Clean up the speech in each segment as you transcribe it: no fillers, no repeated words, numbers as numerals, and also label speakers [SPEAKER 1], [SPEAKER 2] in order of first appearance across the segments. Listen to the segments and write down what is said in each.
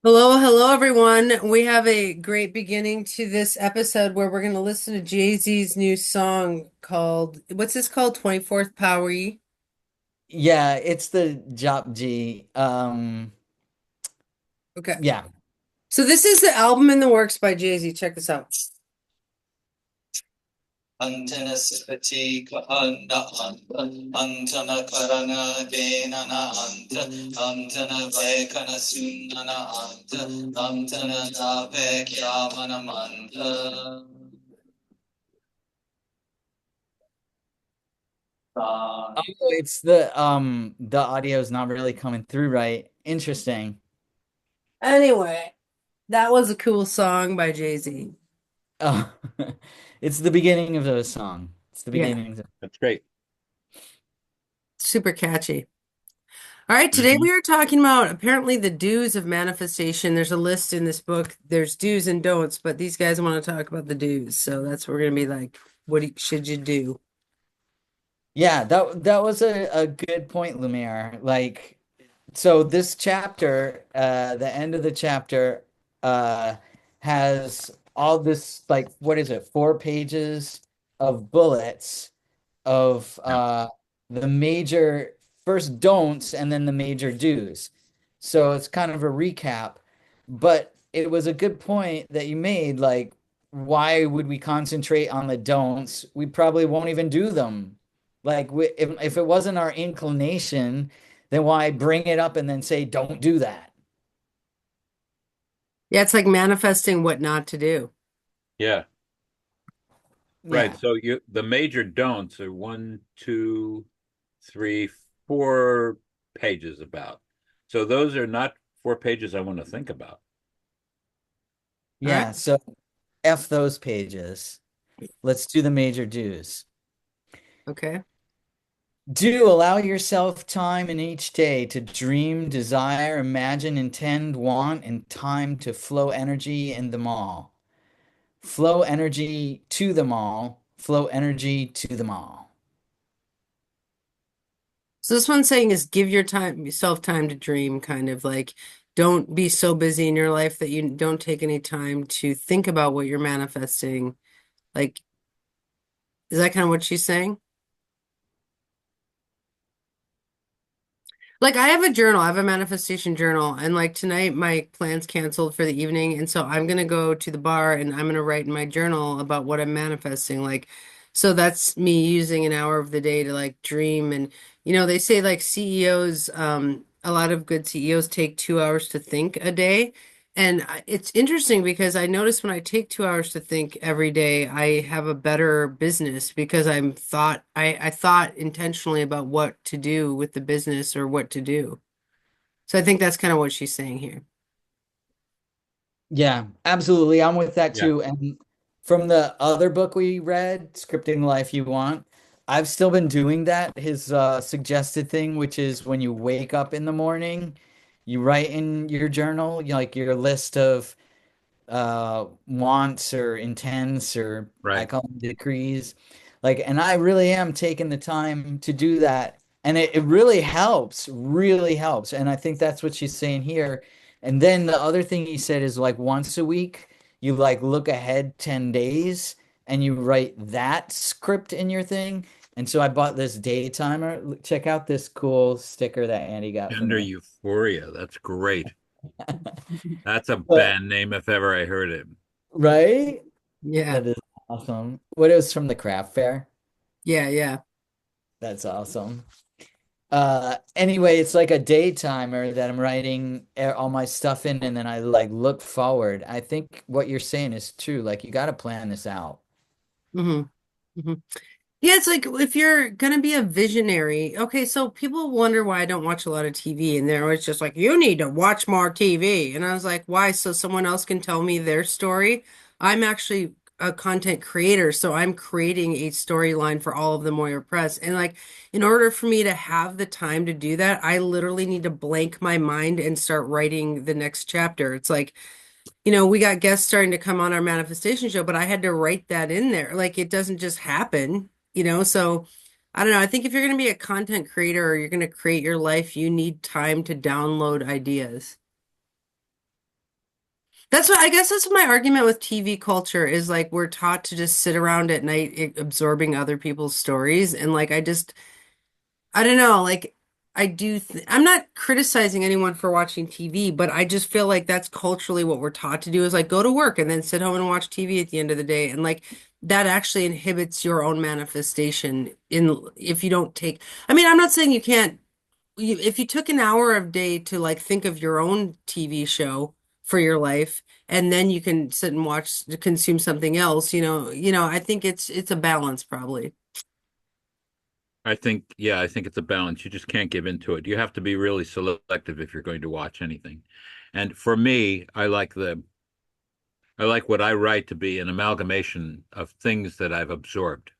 [SPEAKER 1] Hello, hello everyone. We have a great beginning to this episode where we're going to listen to Jay-Z's new song called, what's this called? 24th Power.
[SPEAKER 2] Yeah, it's the Jop G.
[SPEAKER 1] Okay.
[SPEAKER 2] Yeah.
[SPEAKER 1] So this is the album in the works by Jay-Z. Check this out.
[SPEAKER 2] Antena sipati ka anda anta antana karana dena na anta antana vaikana sunana anta antana tape kyamana manta. Oh, it's the audio is not really coming through right. Interesting.
[SPEAKER 1] Anyway, that was a cool song by Jay-Z.
[SPEAKER 2] Oh, it's the beginning of the song. It's the
[SPEAKER 1] Yeah,
[SPEAKER 2] beginning. That's great.
[SPEAKER 1] super catchy. All right, today
[SPEAKER 2] Hmm.
[SPEAKER 1] we are talking about apparently the do's of manifestation. There's a list in this book. There's do's and don'ts, but these guys want to talk about the do's. So that's what we're going to be like, should you do?
[SPEAKER 2] Yeah, that was a good point, Lumiere. Like, so this chapter, the end of the chapter, uh, has all this like what is it, 4 pages of bullets of
[SPEAKER 3] Yeah.
[SPEAKER 2] the major first don'ts and then the major do's. So it's kind of a recap, but it was a good point that you made. Like, why would we concentrate on the don'ts? We probably won't even do them. Like, if it wasn't our inclination, then why bring it up and then say, don't do that?
[SPEAKER 1] Yeah, it's like manifesting what not to do.
[SPEAKER 3] Yeah. Right.
[SPEAKER 2] Yeah.
[SPEAKER 3] So the major don'ts are one, two, three, 4 pages about. So those are not 4 pages I want to think about.
[SPEAKER 1] All right.
[SPEAKER 2] Yeah. So F those pages. Let's do the major do's.
[SPEAKER 1] Okay.
[SPEAKER 2] Do allow yourself time in each day to dream, desire, imagine, intend, want, and time to flow energy in them all. Flow energy to them all. Flow energy to them all.
[SPEAKER 1] So this one's saying is give yourself time to dream, kind of like don't be so busy in your life that you don't take any time to think about what you're manifesting. Like, is that kind of what she's saying? Like I have a journal, I have a manifestation journal, and like tonight my plans canceled for the evening, and so I'm gonna go to the bar and I'm gonna write in my journal about what I'm manifesting. Like, so that's me using an hour of the day to like dream and they say like CEOs, a lot of good CEOs take 2 hours to think a day. And it's interesting because I notice when I take 2 hours to think every day, I have a better business because I thought intentionally about what to do with the business or what to do. So I think that's kind of what she's saying here.
[SPEAKER 2] Yeah, absolutely. I'm with that
[SPEAKER 3] Yeah.
[SPEAKER 2] too. And from the other book we read, Scripting the Life You Want, I've still been doing that. His suggested thing, which is when you wake up in the morning, you write in your journal, like your list of wants or intents or I
[SPEAKER 3] Right.
[SPEAKER 2] call them decrees. Like, and I really am taking the time to do that. And it really helps. And I think that's what she's saying here. And then the other thing he said is like once a week, you like look ahead 10 days and you write that script in your thing. And so I bought this day timer. Check out this cool sticker that Andy got for
[SPEAKER 3] Gender
[SPEAKER 2] me.
[SPEAKER 3] Euphoria. That's great. That's a
[SPEAKER 2] But
[SPEAKER 3] band name if ever I heard it.
[SPEAKER 2] right?
[SPEAKER 1] Yeah.
[SPEAKER 2] That is awesome. What it was from the craft fair?
[SPEAKER 1] Yeah, yeah.
[SPEAKER 2] That's awesome. Anyway, it's like a day timer that I'm writing all my stuff in and then I like look forward. I think what you're saying is true. Like you got to plan this out.
[SPEAKER 1] hmm hmm Yeah, it's like if you're gonna be a visionary. Okay, so people wonder why I don't watch a lot of TV, and they're always just like, "You need to watch more TV." And I was like, "Why?" So someone else can tell me their story. I'm actually a content creator, so I'm creating a storyline for all of the Moira Press. And like, in order for me to have the time to do that, I literally need to blank my mind and start writing the next chapter. It's like we got guests starting to come on our manifestation show, but I had to write that in there. Like it doesn't just happen. So I don't know. I think if you're going to be a content creator or you're going to create your life, you need time to download ideas. That's what I guess that's my argument with TV culture is like we're taught to just sit around at night absorbing other people's stories and like I don't know, like I do I'm not criticizing anyone for watching TV, but I just feel like that's culturally what we're taught to do is like go to work and then sit home and watch TV at the end of the day and like that actually inhibits your own manifestation in if you don't take I mean, I'm not saying you can't if you took an hour of day to like think of your own TV show for your life and then you can sit and watch consume something else, I think it's a balance probably.
[SPEAKER 3] I think, yeah, I think it's a balance. You just can't give into it. You have to be really selective if you're going to watch anything. And for me, I like what I write to be an amalgamation of things that I've absorbed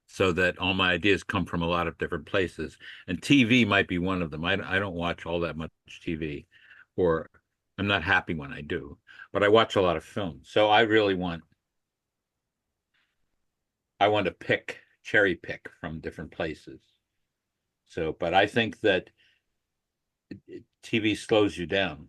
[SPEAKER 3] so that all my ideas come from a lot of different places. And TV might be one of them. I don't watch all that much TV, or I'm not happy when I do, but I watch a lot of film. So I want to cherry pick from different places. So, but I think that TV slows you down.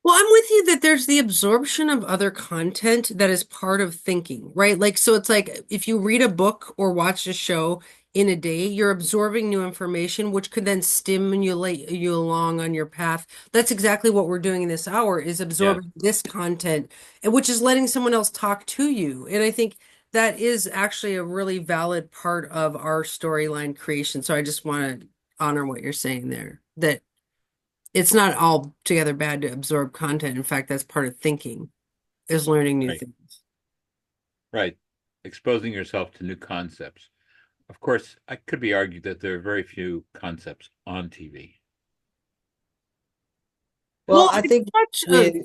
[SPEAKER 1] Well, I'm with you that there's the absorption of other content that is part of thinking, right? Like, so it's like if you read a book or watch a show in a day, you're absorbing new information, which could then stimulate you along on your path. That's exactly what we're doing in this hour is
[SPEAKER 3] Yeah,
[SPEAKER 1] absorbing this content, and which is letting someone else talk to you. And I think that is actually a really valid part of our storyline creation. So I just want to honor what you're saying there, that it's not all together bad to absorb content. In fact, that's part of thinking, is learning new
[SPEAKER 3] right,
[SPEAKER 1] things.
[SPEAKER 3] right. Exposing yourself to new concepts. Of course, I could be argued that there are very few concepts on TV.
[SPEAKER 2] Well,
[SPEAKER 1] Well,
[SPEAKER 2] I think we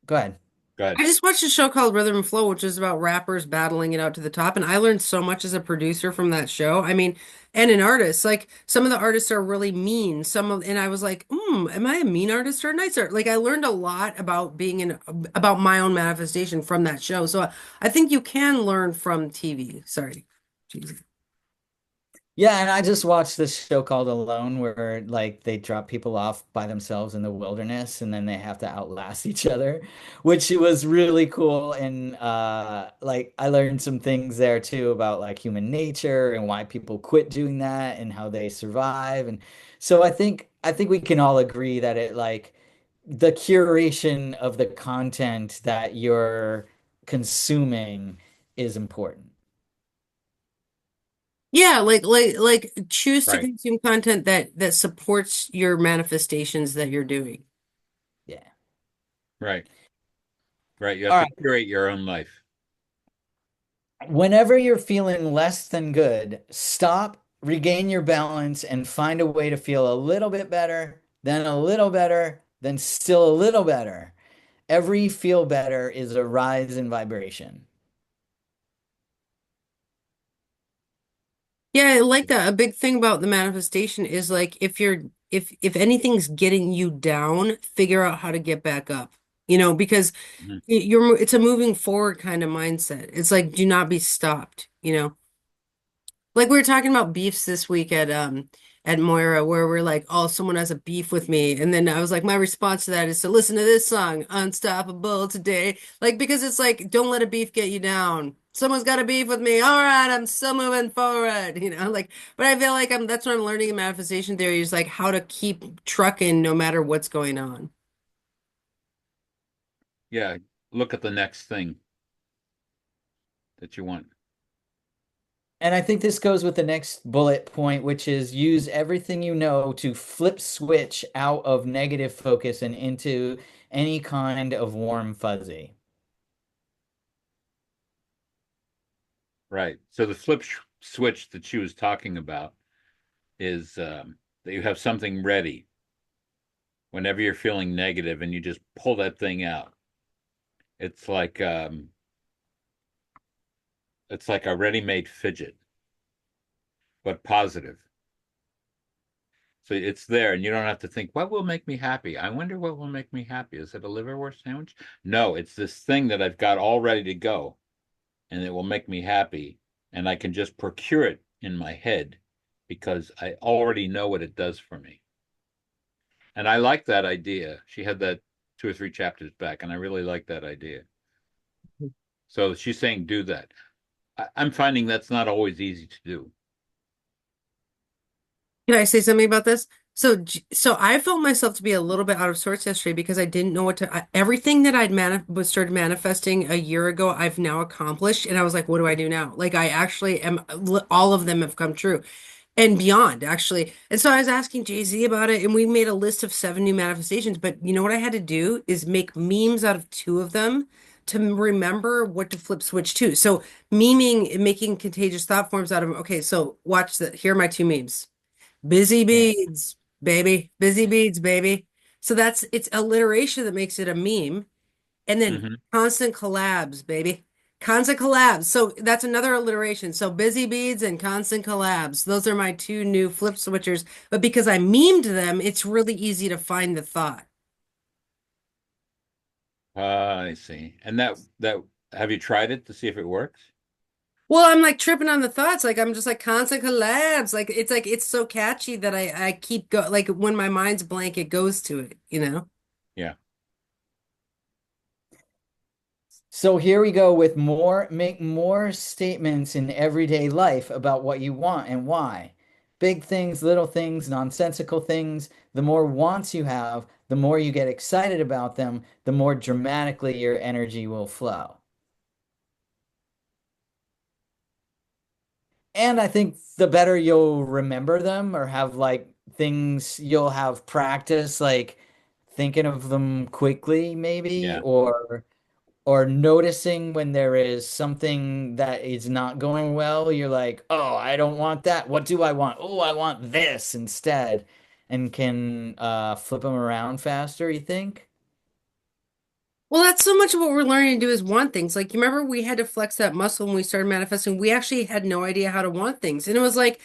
[SPEAKER 2] go ahead.
[SPEAKER 3] Go ahead.
[SPEAKER 1] I just watched a show called Rhythm and Flow, which is about rappers battling it out to the top, and I learned so much as a producer from that show. I mean, and an artist. Like some of the artists are really mean. And I was like, am I a mean artist or a nice artist? Like I learned a lot about about my own manifestation from that show. So I think you can learn from TV. Sorry. Jesus.
[SPEAKER 2] Yeah, and I just watched this show called Alone where like they drop people off by themselves in the wilderness and then they have to outlast each other, which was really cool. And like I learned some things there too about like human nature and why people quit doing that and how they survive. And so I think we can all agree that it like the curation of the content that you're consuming is important.
[SPEAKER 1] Yeah, like choose to
[SPEAKER 3] Right,
[SPEAKER 1] consume content that supports your manifestations that you're doing.
[SPEAKER 2] Yeah.
[SPEAKER 3] right, right. You have
[SPEAKER 2] All
[SPEAKER 3] to
[SPEAKER 2] right.
[SPEAKER 3] curate your own life.
[SPEAKER 2] Whenever you're feeling less than good, stop, regain your balance, and find a way to feel a little bit better, then a little better, then still a little better. Every feel better is a rise in vibration.
[SPEAKER 1] Yeah, I like that. A big thing about the manifestation is like if anything's getting you down, figure out how to get back up. Because
[SPEAKER 3] Mhm.
[SPEAKER 1] it's a moving forward kind of mindset. It's like do not be stopped. Like we were talking about beefs this week at Moira, where we're like, oh, someone has a beef with me. And then I was like, my response to that is to listen to this song, Unstoppable Today. Like, because it's like, don't let a beef get you down. Someone's got a beef with me. All right, I'm still moving forward, like, but I feel like that's what I'm learning in manifestation theory is like how to keep trucking no matter what's going on.
[SPEAKER 3] Yeah, look at the next thing that you want.
[SPEAKER 2] And I think this goes with the next bullet point, which is use everything you know to flip switch out of negative focus and into any kind of warm fuzzy.
[SPEAKER 3] Right. So the switch that she was talking about is that you have something ready whenever you're feeling negative and you just pull that thing out. It's like um, it's like a ready-made fidget, but positive. So it's there and you don't have to think, what will make me happy? I wonder what will make me happy. Is it a liverwurst sandwich? No, it's this thing that I've got all ready to go and it will make me happy. And I can just procure it in my head because I already know what it does for me. And I like that idea. She had that 2 or 3 chapters back, and I really like that idea. So she's saying do that. I'm finding that's not always easy to do.
[SPEAKER 1] Can I say something about this? So I felt myself to be a little bit out of sorts yesterday because I didn't know what to. Everything that I'd was started manifesting a year ago, I've now accomplished, and I was like, what do I do now? Like I actually am. All of them have come true, and beyond actually. And so I was asking Jay-Z about it, and we made a list of 7 new manifestations. But you know what I had to do is make memes out of 2 of them to remember what to flip switch to. So memeing and making contagious thought forms out of them. Okay, so watch the. Here are my 2 memes. Busy
[SPEAKER 2] Yeah.
[SPEAKER 1] beads, baby. Busy beads, baby. So it's alliteration that makes it a meme. And then
[SPEAKER 3] Hmm.
[SPEAKER 1] constant collabs, baby. Constant collabs. So that's another alliteration. So busy beads and constant collabs. Those are my 2 new flip switchers. But because I memed them, it's really easy to find the thought.
[SPEAKER 3] I see. And that have you tried it to see if it works?
[SPEAKER 1] Well, I'm like tripping on the thoughts. Like I'm just like constant collabs. Like it's so catchy that I keep go like when my mind's blank, it goes to it, you know?
[SPEAKER 3] Yeah.
[SPEAKER 2] So here we go with make more statements in everyday life about what you want and why. Big things, little things, nonsensical things. The more wants you have, the more you get excited about them, the more dramatically your energy will flow. And I think the better you'll remember them or have like things you'll have practice, like thinking of them quickly, maybe,
[SPEAKER 3] Yeah.
[SPEAKER 2] or noticing when there is something that is not going well, you're like, oh, I don't want that. What do I want? Oh, I want this instead. And can flip them around faster, you think?
[SPEAKER 1] Well, that's so much of what we're learning to do is want things. Like, you remember we had to flex that muscle when we started manifesting. We actually had no idea how to want things. And it was like,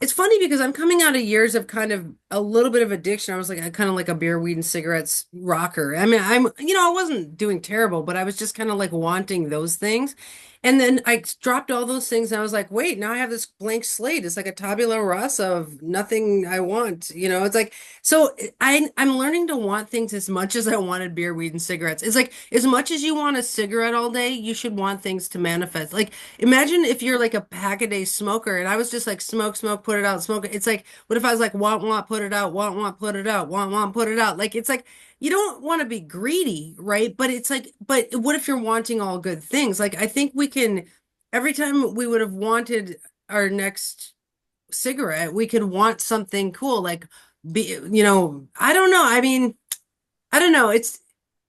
[SPEAKER 1] it's funny because I'm coming out of years of kind of a little bit of addiction. I was like, kind of like a beer, weed, and cigarettes rocker. I mean, I wasn't doing terrible, but I was just kind of like wanting those things. And then I dropped all those things and I was like, wait, now I have this blank slate. It's like a tabula rasa of nothing I want. It's like, so I'm learning to want things as much as I wanted beer, weed, and cigarettes. It's like, as much as you want a cigarette all day, you should want things to manifest. Like, imagine if you're like a pack a day smoker and I was just like smoke, smoke, put it out, smoke it. It's like, what if I was like want, put it out, want, put it out, want, put it out. Like it's like you don't want to be greedy, right? But it's like, but what if you're wanting all good things? Like I think we can every time we would have wanted our next cigarette, we could want something cool, like I don't know. I mean, I don't know. It's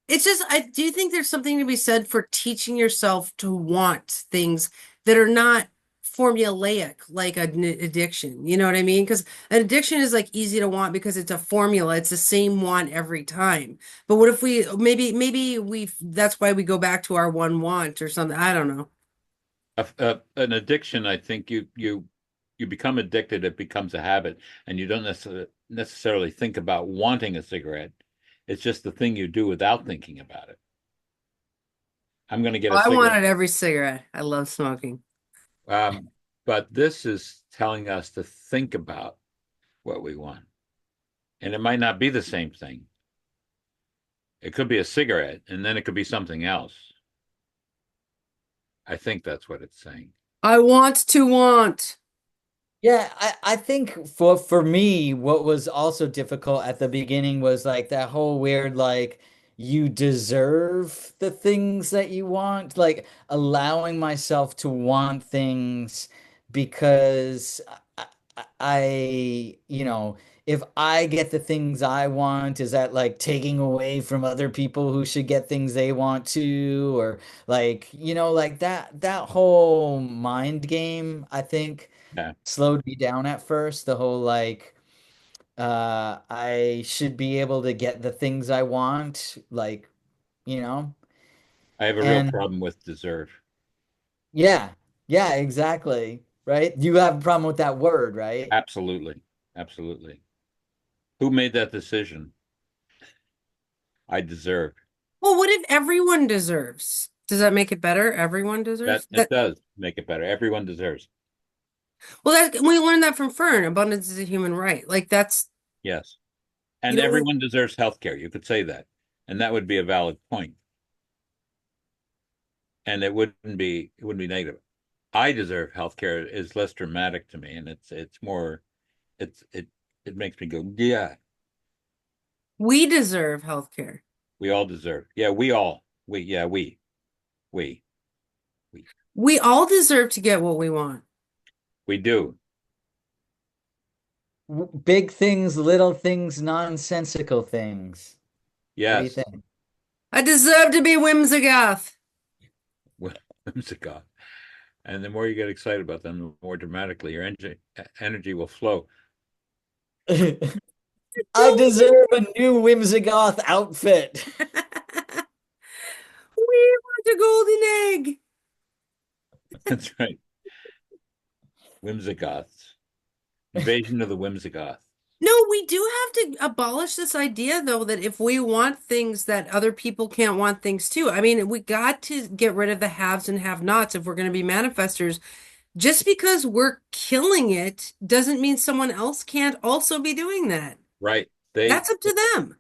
[SPEAKER 1] just, I do think there's something to be said for teaching yourself to want things that are not formulaic, like an addiction. You know what I mean? Because an addiction is like easy to want because it's a formula. It's the same want every time. But what if maybe that's why we go back to our one want or something. I don't know.
[SPEAKER 3] An addiction, I think you become addicted, it becomes a habit, and you don't necessarily think about wanting a cigarette. It's just the thing you do without thinking about it. I'm going to get
[SPEAKER 1] Oh,
[SPEAKER 3] a
[SPEAKER 1] I
[SPEAKER 3] cigarette.
[SPEAKER 1] wanted every cigarette. I love smoking.
[SPEAKER 3] Um, but this is telling us to think about what we want. And it might not be the same thing. It could be a cigarette, and then it could be something else. I think that's what it's saying.
[SPEAKER 1] I want to want.
[SPEAKER 2] Yeah, I think for me, what was also difficult at the beginning was like that whole weird like you deserve the things that you want, like allowing myself to want things because if I get the things I want, is that like taking away from other people who should get things they want to, or like, like that whole mind game, I think
[SPEAKER 3] Yeah,
[SPEAKER 2] slowed me down at first. The whole like I should be able to get the things I want, like, you know.
[SPEAKER 3] I have a real
[SPEAKER 2] And
[SPEAKER 3] problem with deserve.
[SPEAKER 2] yeah, yeah, exactly. Right? You have a problem with that word, right?
[SPEAKER 3] Absolutely. Absolutely. Who made that decision? I deserve.
[SPEAKER 1] Well, what if everyone deserves? Does that make it better? Everyone
[SPEAKER 3] That
[SPEAKER 1] deserves?
[SPEAKER 3] it does make it better. Everyone deserves.
[SPEAKER 1] Well, we learned that from Fern. Abundance is a human right. Like that's
[SPEAKER 3] Yes.
[SPEAKER 1] You
[SPEAKER 3] And
[SPEAKER 1] know,
[SPEAKER 3] everyone deserves health care. You could say that. And that would be a valid point. And it wouldn't be negative. I deserve health care is less dramatic to me, and it's more it makes me go, yeah,
[SPEAKER 1] we deserve health care.
[SPEAKER 3] we all deserve. Yeah, we all. We yeah, we we
[SPEAKER 1] We all deserve to get what we want.
[SPEAKER 3] we do.
[SPEAKER 2] Big things, little things, nonsensical things. What do you
[SPEAKER 3] Yes.
[SPEAKER 2] think?
[SPEAKER 1] I deserve to be whimsigoth.
[SPEAKER 3] Whimsicott. And the more you get excited about them, the more dramatically your energy will flow.
[SPEAKER 2] I deserve a new Whimsigoth outfit.
[SPEAKER 1] We want a golden egg.
[SPEAKER 3] That's right. Whimsigoths. Invasion of the Whimsigoth.
[SPEAKER 1] No, we do have to abolish this idea, though, that if we want things, that other people can't want things too. I mean, we got to get rid of the haves and have-nots if we're going to be manifestors. Just because we're killing it doesn't mean someone else can't also be doing that.
[SPEAKER 3] Right. They
[SPEAKER 1] That's up to them.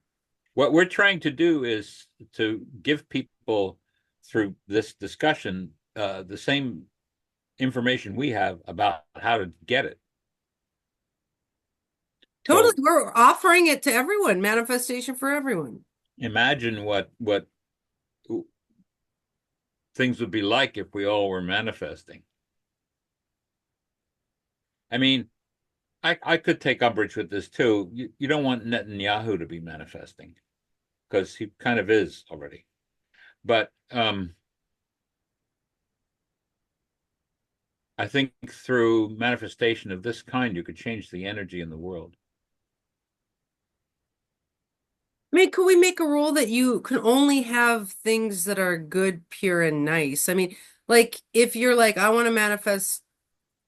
[SPEAKER 3] What we're trying to do is to give people through this discussion the same information we have about how to get it.
[SPEAKER 1] Totally.
[SPEAKER 3] So
[SPEAKER 1] We're offering it to everyone, manifestation for everyone.
[SPEAKER 3] imagine what things would be like if we all were manifesting. I mean, I could take umbrage with this too. You don't want Netanyahu to be manifesting because he kind of is already. But I think through manifestation of this kind, you could change the energy in the world.
[SPEAKER 1] I mean, could we make a rule that you can only have things that are good, pure, and nice? I mean, like if you're like, I want to manifest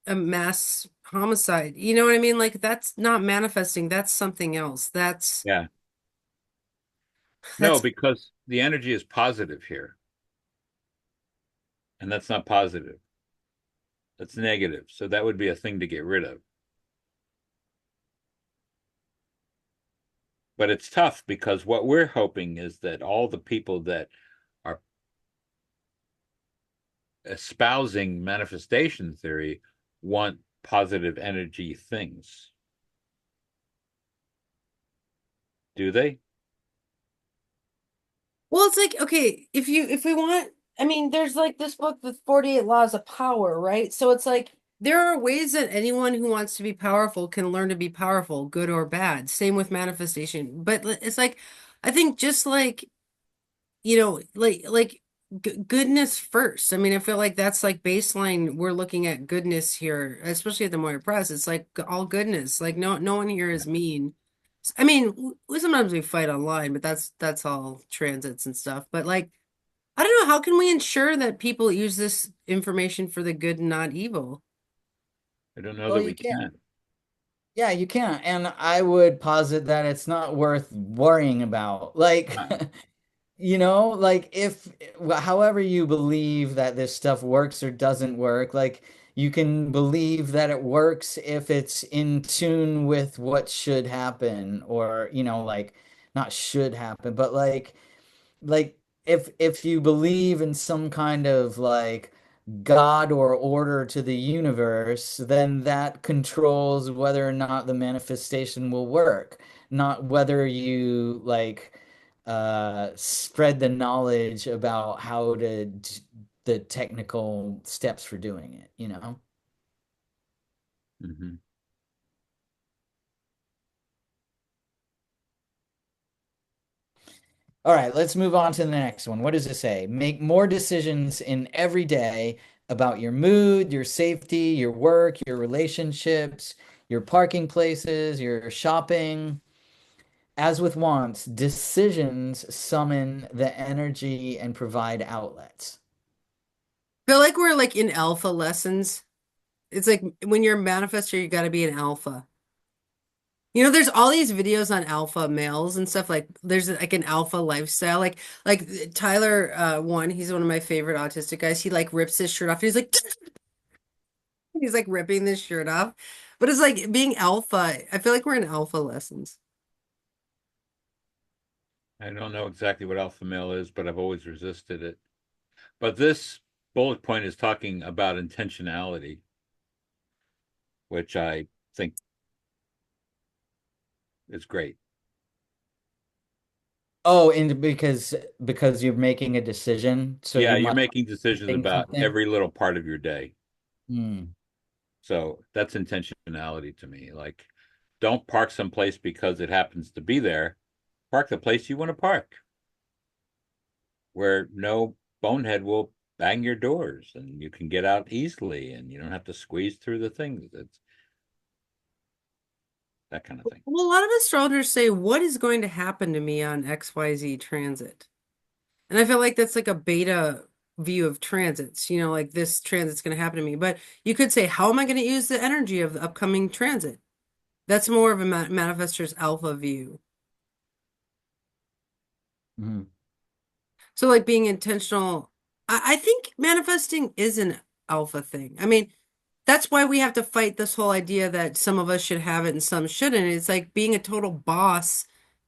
[SPEAKER 1] a mass homicide, you know what I mean? Like that's not manifesting, that's something else.
[SPEAKER 3] Yeah. No,
[SPEAKER 1] That's
[SPEAKER 3] because the energy is positive here, and that's not positive. That's negative. So that would be a thing to get rid of. But it's tough because what we're hoping is that all the people that are espousing manifestation theory want positive energy things. Do they?
[SPEAKER 1] well, it's like, okay, if we want, I mean, there's like this book, The 48 Laws of Power, right? So it's like there are ways that anyone who wants to be powerful can learn to be powerful, good or bad. Same with manifestation. But it's like, I think just like, like g goodness first. I mean, I feel like that's like baseline. We're looking at goodness here, especially at the Moira Press. It's like all goodness. Like no one here is mean. I mean, sometimes we fight online, but that's all transits and stuff. But like, I don't know, how can we ensure that people use this information for the good and not evil?
[SPEAKER 3] I don't know
[SPEAKER 2] Well,
[SPEAKER 3] that
[SPEAKER 2] you
[SPEAKER 3] we
[SPEAKER 2] can't.
[SPEAKER 3] can.
[SPEAKER 2] Yeah, you can. And I would posit that it's not worth worrying about. Like,
[SPEAKER 3] Uh,
[SPEAKER 2] like if, however you believe that this stuff works or doesn't work, like you can believe that it works if it's in tune with what should happen, or, like not should happen, but like if you believe in some kind of like God or order to the universe, then that controls whether or not the manifestation will work, not whether you like spread the knowledge about how to the technical steps for doing it.
[SPEAKER 3] mhm.
[SPEAKER 2] All right, let's move on to the next one. What does it say? Make more decisions in every day about your mood, your safety, your work, your relationships, your parking places, your shopping. As with wants, decisions summon the energy and provide outlets.
[SPEAKER 1] I feel like we're like in alpha lessons. It's like when you're a manifestor, you got to be an alpha. There's all these videos on alpha males and stuff. Like there's like an alpha lifestyle. Like Tyler he's one of my favorite autistic guys. He like rips his shirt off and he's like he's like ripping this shirt off. But it's like being alpha. I feel like we're in alpha lessons.
[SPEAKER 3] I don't know exactly what alpha male is, but I've always resisted it. But this bullet point is talking about intentionality, which I think is great.
[SPEAKER 2] Oh, and because you're making a decision, so
[SPEAKER 3] Yeah,
[SPEAKER 2] you
[SPEAKER 3] you're
[SPEAKER 2] must
[SPEAKER 3] making
[SPEAKER 2] be
[SPEAKER 3] decisions
[SPEAKER 2] saying
[SPEAKER 3] about
[SPEAKER 2] something.
[SPEAKER 3] every little part of your day.
[SPEAKER 2] Hmm.
[SPEAKER 3] So that's intentionality to me. Like, don't park someplace because it happens to be there. Park the place you want to park, where no bonehead will bang your doors and you can get out easily and you don't have to squeeze through the things. It's that kind of thing.
[SPEAKER 1] Well, a lot of astrologers say, what is going to happen to me on XYZ transit? And I feel like that's like a beta view of transits, like this transit's going to happen to me. But you could say, how am I going to use the energy of the upcoming transit? That's more of a manifestor's alpha view.
[SPEAKER 2] Hmm.
[SPEAKER 1] So, like being intentional, I think manifesting is an alpha thing. I mean, that's why we have to fight this whole idea that some of us should have it and some shouldn't. It's like being a total boss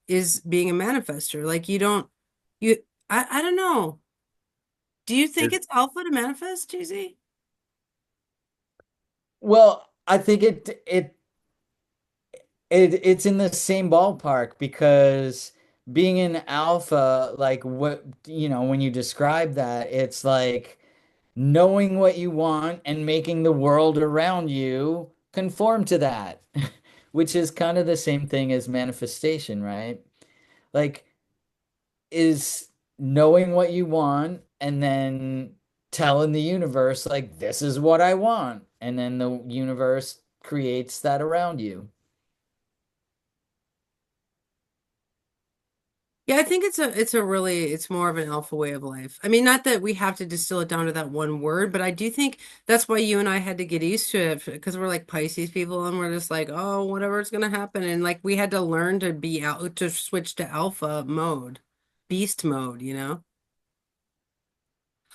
[SPEAKER 1] is being a manifester. Like you don't, you, I don't know. Do you think
[SPEAKER 3] Is
[SPEAKER 1] it's alpha to manifest, JZ?
[SPEAKER 2] Well, I think it's in the same ballpark because being an alpha, like what, when you describe that, it's like knowing what you want and making the world around you conform to that, which is kind of the same thing as manifestation, right? Like, is knowing what you want and then telling the universe, like, this is what I want. And then the universe creates that around you.
[SPEAKER 1] Yeah, I think it's more of an alpha way of life. I mean, not that we have to distill it down to that one word, but I do think that's why you and I had to get used to it because we're like Pisces people and we're just like, oh, whatever's gonna happen. And like we had to learn to be out to switch to alpha mode, beast mode.
[SPEAKER 2] Yeah.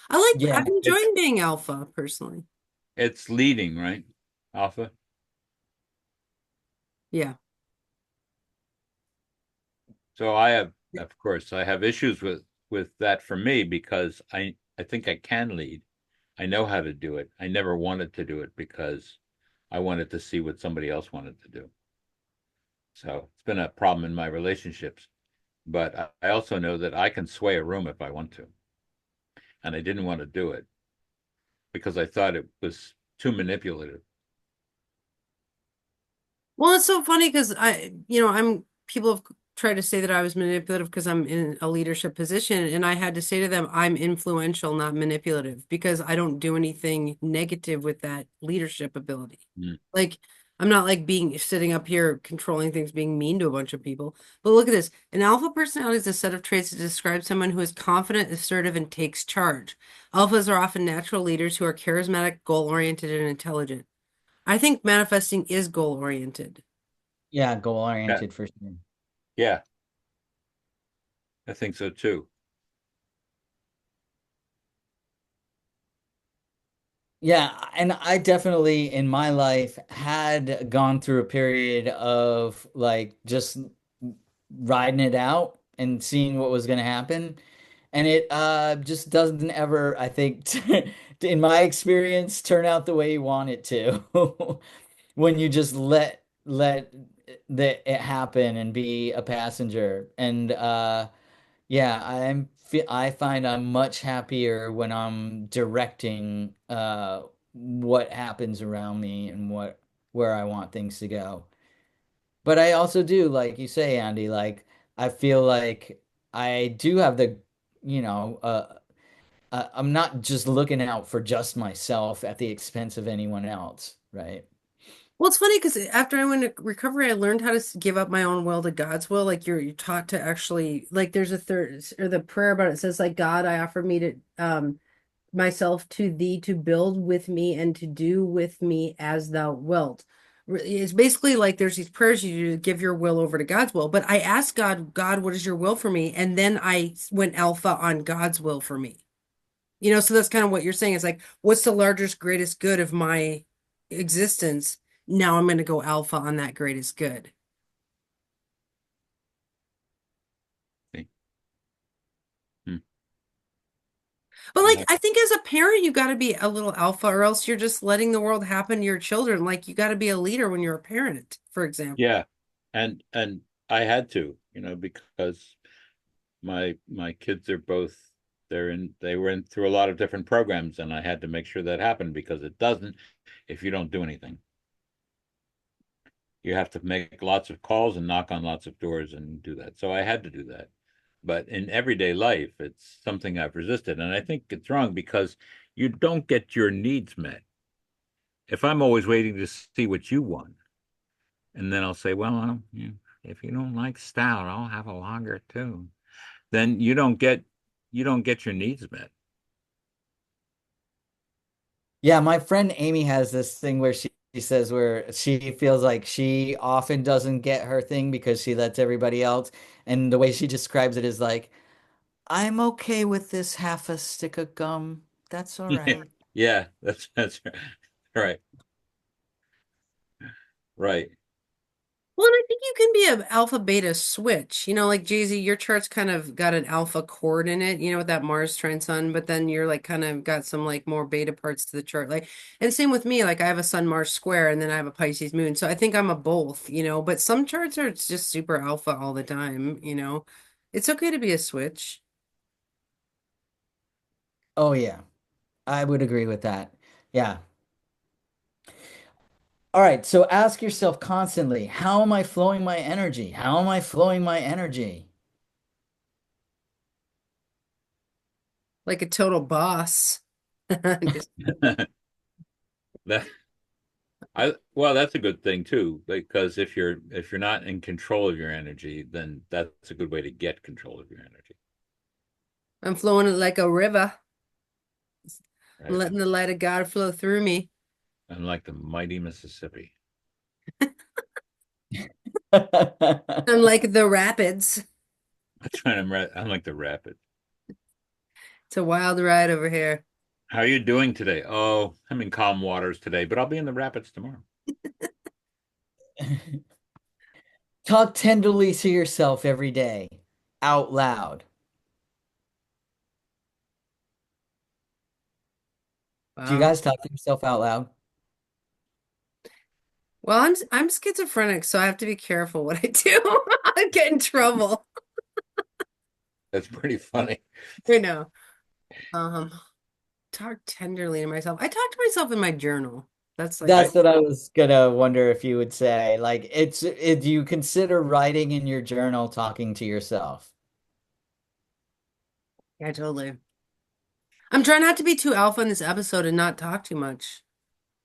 [SPEAKER 1] I'm enjoying being alpha personally.
[SPEAKER 3] it's leading, right? Alpha.
[SPEAKER 1] Yeah.
[SPEAKER 3] So of course, I have issues with that for me because I think I can lead. I know how to do it. I never wanted to do it because I wanted to see what somebody else wanted to do. So it's been a problem in my relationships. But I also know that I can sway a room if I want to. And I didn't want to do it because I thought it was too manipulative.
[SPEAKER 1] Well, it's so funny because people have tried to say that I was manipulative because I'm in a leadership position, and I had to say to them, I'm influential, not manipulative, because I don't do anything negative with that leadership ability.
[SPEAKER 3] Mm.
[SPEAKER 1] Like, I'm not like being sitting up here controlling things, being mean to a bunch of people. But look at this. An alpha personality is a set of traits that describe someone who is confident, assertive, and takes charge. Alphas are often natural leaders who are charismatic, goal-oriented, and intelligent. I think manifesting is goal oriented.
[SPEAKER 2] Yeah, goal
[SPEAKER 3] Yeah,
[SPEAKER 2] oriented for sure.
[SPEAKER 3] yeah, I think so too.
[SPEAKER 2] Yeah, and I definitely in my life had gone through a period of like just riding it out and seeing what was going to happen. And it just doesn't ever, I think, in my experience, turn out the way you want it to. When you just let it happen and be a passenger. And yeah, I find I'm much happier when I'm directing what happens around me and where I want things to go. But I also do, like you say, Andy, like I feel like I do have you know, I'm not just looking out for just myself at the expense of anyone else, right?
[SPEAKER 1] Well, it's funny because after I went to recovery, I learned how to give up my own will to God's will. Like you're taught to actually like there's a third or the prayer about it says like God, I offer me to myself to thee to build with me and to do with me as thou wilt. It's basically like there's these prayers you do to give your will over to God's will. But I asked God, God, what is your will for me? And then I went alpha on God's will for me. So that's kind of what you're saying. It's like, what's the largest, greatest good of my existence? Now I'm going to go alpha on that greatest good. But
[SPEAKER 3] You
[SPEAKER 1] like,
[SPEAKER 3] have,
[SPEAKER 1] I think as a parent, you got to be a little alpha, or else you're just letting the world happen to your children. Like, you got to be a leader when you're a parent, for example.
[SPEAKER 3] yeah, and I had to, because my kids are both they were in through a lot of different programs, and I had to make sure that happened because it doesn't if you don't do anything. You have to make lots of calls and knock on lots of doors and do that. So I had to do that. But in everyday life, it's something I've resisted. And I think it's wrong because you don't get your needs met. If I'm always waiting to see what you want, and then I'll say, well, if you don't like stout, I'll have a lager too. Then you don't get your needs met.
[SPEAKER 2] Yeah, my friend Amy has this thing where she says where she feels like she often doesn't get her thing because she lets everybody else. And the way she describes it is like, I'm okay with this half a stick of gum. That's all
[SPEAKER 3] Yeah.
[SPEAKER 2] right.
[SPEAKER 3] Yeah, that's right. Right.
[SPEAKER 1] Well, and I think you can be an alpha beta switch. Like Jay-Z, your chart's kind of got an alpha chord in it, with that Mars trine sun, but then you're like kind of got some like more beta parts to the chart. Like, and same with me, like I have a Sun Mars square and then I have a Pisces moon. So I think I'm a both, but some charts are just super alpha all the time. It's okay to be a switch.
[SPEAKER 2] Oh yeah, I would agree with that. Yeah. All right, so ask yourself constantly, how am I flowing my energy? How am I flowing my energy?
[SPEAKER 1] Like a total boss. Just
[SPEAKER 3] That well, that's a good thing too, because if you're not in control of your energy, then that's a good way to get control of your energy.
[SPEAKER 1] I'm flowing it like a river. I'm
[SPEAKER 3] Right.
[SPEAKER 1] letting the light of God flow through me.
[SPEAKER 3] Unlike the mighty Mississippi.
[SPEAKER 1] I'm like the rapids.
[SPEAKER 3] I'm like the rapid.
[SPEAKER 1] It's a wild ride over here.
[SPEAKER 3] How are you doing today? Oh, I'm in calm waters today, but I'll be in the rapids tomorrow.
[SPEAKER 2] Talk tenderly to yourself every day, out loud. Do you
[SPEAKER 1] Wow.
[SPEAKER 2] guys talk to yourself out loud?
[SPEAKER 1] Well, I'm schizophrenic, so I have to be careful what I do. I get in trouble.
[SPEAKER 3] That's pretty funny.
[SPEAKER 1] You know. Um, talk tenderly to myself. I talk to myself in my journal. That's like
[SPEAKER 3] I
[SPEAKER 2] That's what I was gonna wonder if you would say. Like, do you consider writing in your journal talking to yourself?
[SPEAKER 1] yeah, totally. I'm trying not to be too alpha in this episode and not talk too much.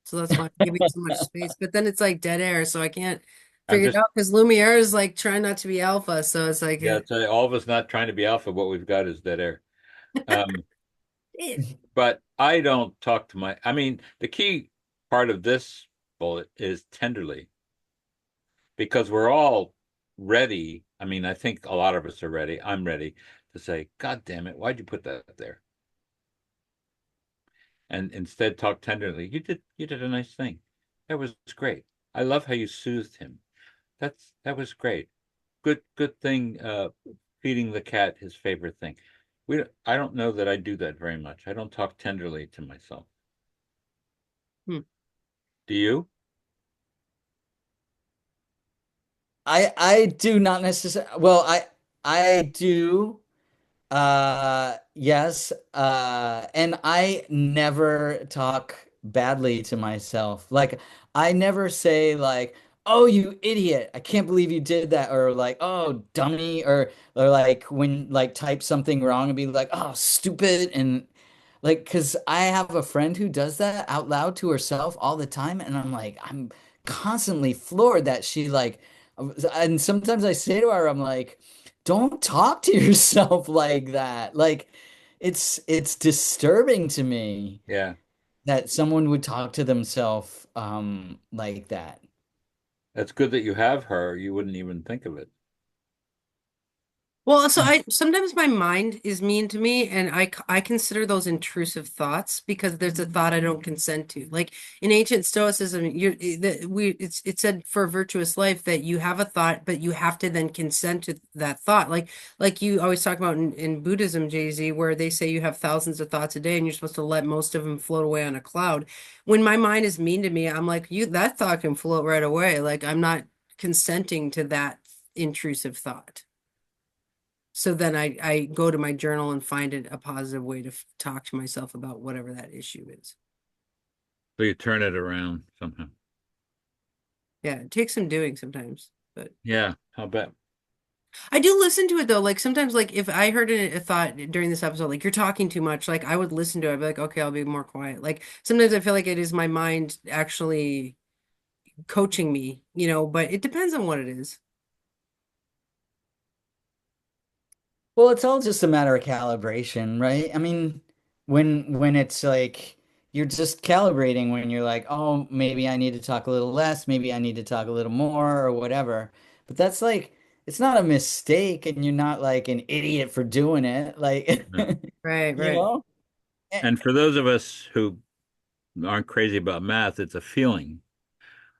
[SPEAKER 1] So that's why I'm giving so much space. But then it's like dead air, so I can't
[SPEAKER 3] I'm
[SPEAKER 1] figure it
[SPEAKER 3] just
[SPEAKER 1] out because Lumiere is like trying not to be alpha. So it's like,
[SPEAKER 3] yeah, so all of us not trying to be alpha, what we've got is dead air. Um,
[SPEAKER 1] eh.
[SPEAKER 3] but I don't talk to I mean, the key part of this bullet is tenderly because we're all ready. I mean, I think a lot of us are ready. I'm ready to say, God damn it, why'd you put that there? And instead talk tenderly. You did a nice thing. That was great. I love how you soothed him. That was great. Good thing feeding the cat his favorite thing. I don't know that I do that very much. I don't talk tenderly to myself.
[SPEAKER 1] Hmm.
[SPEAKER 3] Do you?
[SPEAKER 2] I do not necessarily. Well, I do. Yes. And I never talk badly to myself. Like, I never say like, "Oh, you idiot! I can't believe you did that," or like, "Oh, dummy," or like when like type something wrong and be like, "Oh, stupid," and like, because I have a friend who does that out loud to herself all the time, and I'm constantly floored that she like, and sometimes I say to her, I'm like, don't talk to yourself like that. Like, it's disturbing to me
[SPEAKER 3] Yeah.
[SPEAKER 2] that someone would talk to themselves like that.
[SPEAKER 3] That's good that you have her. You wouldn't even think of it.
[SPEAKER 1] Well, so I sometimes my mind is mean to me, and I consider those intrusive thoughts because there's a thought I don't consent to. Like in ancient Stoicism, it said for a virtuous life that you have a thought, but you have to then consent to that thought. Like you always talk about in Buddhism, Jay-Z, where they say you have thousands of thoughts a day, and you're supposed to let most of them float away on a cloud. When my mind is mean to me, I'm like, you that thought can float right away. Like I'm not consenting to that intrusive thought. So then I go to my journal and find it a positive way to talk to myself about whatever that issue is.
[SPEAKER 3] So you turn it around somehow.
[SPEAKER 1] Yeah, it takes some doing sometimes, but
[SPEAKER 3] Yeah, I'll bet.
[SPEAKER 1] I do listen to it though. Like sometimes, like if I heard a thought during this episode, like you're talking too much, like I would listen to it. I'd be like, okay, I'll be more quiet. Like sometimes I feel like it is my mind actually coaching me, but it depends on what it is.
[SPEAKER 2] Well, it's all just a matter of calibration, right? I mean, when it's like you're just calibrating when you're like, oh, maybe I need to talk a little less, maybe I need to talk a little more or whatever. But that's like it's not a mistake and you're not like an idiot for doing it. Like,
[SPEAKER 3] Yeah.
[SPEAKER 1] Right,
[SPEAKER 2] you
[SPEAKER 1] right.
[SPEAKER 2] know? Eh,
[SPEAKER 3] And for those of us who aren't crazy about math, it's a feeling.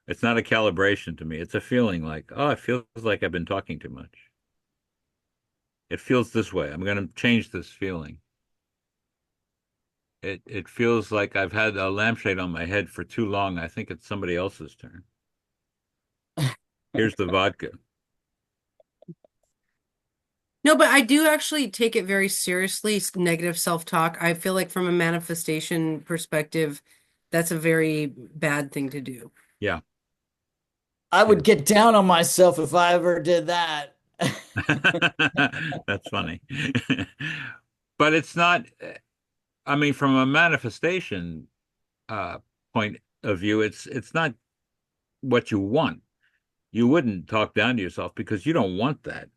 [SPEAKER 3] It's not a calibration to me. It's a feeling like, oh, it feels like I've been talking too much. It feels this way. I'm going to change this feeling. It feels like I've had a lampshade on my head for too long. I think it's somebody else's turn. Here's the vodka.
[SPEAKER 1] No, but I do actually take it very seriously, negative self-talk. I feel like from a manifestation perspective, that's a very bad thing to do.
[SPEAKER 3] Yeah.
[SPEAKER 2] I
[SPEAKER 3] Yeah.
[SPEAKER 2] would get down on myself if I ever did that.
[SPEAKER 3] That's funny. But it's not, I mean, from a manifestation uh point of view, it's not what you want. You wouldn't talk down to yourself because you don't want that.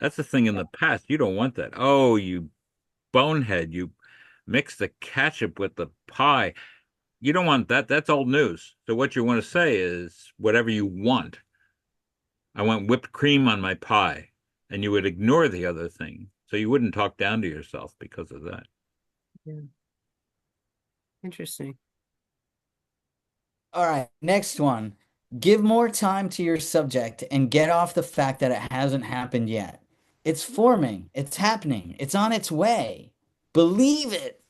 [SPEAKER 3] That's the thing in the past. You don't want that. Oh, you bonehead, you mix the ketchup with the pie. You don't want that. That's old news. So what you want to say is whatever you want. I want whipped cream on my pie. And you would ignore the other thing. So you wouldn't talk down to yourself because of that.
[SPEAKER 1] Yeah. Interesting.
[SPEAKER 2] All right, next one. Give more time to your subject and get off the fact that it hasn't happened yet. It's forming, it's happening, it's on its way. Believe it.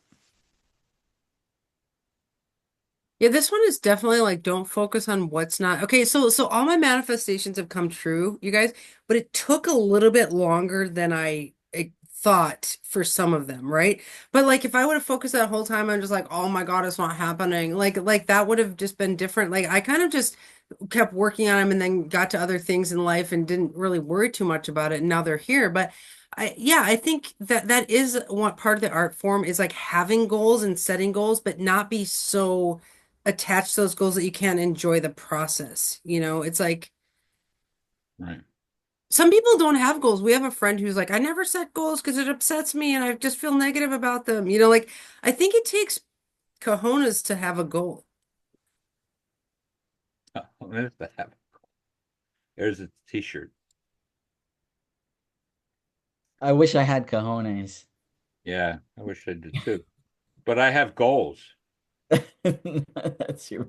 [SPEAKER 1] Yeah, this one is definitely like don't focus on what's not. Okay, so all my manifestations have come true, you guys, but it took a little bit longer than I thought for some of them, right? But like if I would have focused that whole time, I'm just like, oh my God, it's not happening. Like that would have just been different. Like I kind of just kept working on them and then got to other things in life and didn't really worry too much about it. And now they're here. But I think that is one part of the art form is like having goals and setting goals, but not be so attach those goals that you can't enjoy the process. It's like
[SPEAKER 3] Right.
[SPEAKER 1] some people don't have goals. We have a friend who's like, I never set goals because it upsets me and I just feel negative about them. Like I think it takes cojones to have a goal.
[SPEAKER 3] Oh, there's that. There's a t-shirt.
[SPEAKER 2] I wish I had cojones.
[SPEAKER 3] Yeah, I wish I did too. But I have goals.
[SPEAKER 2] That's your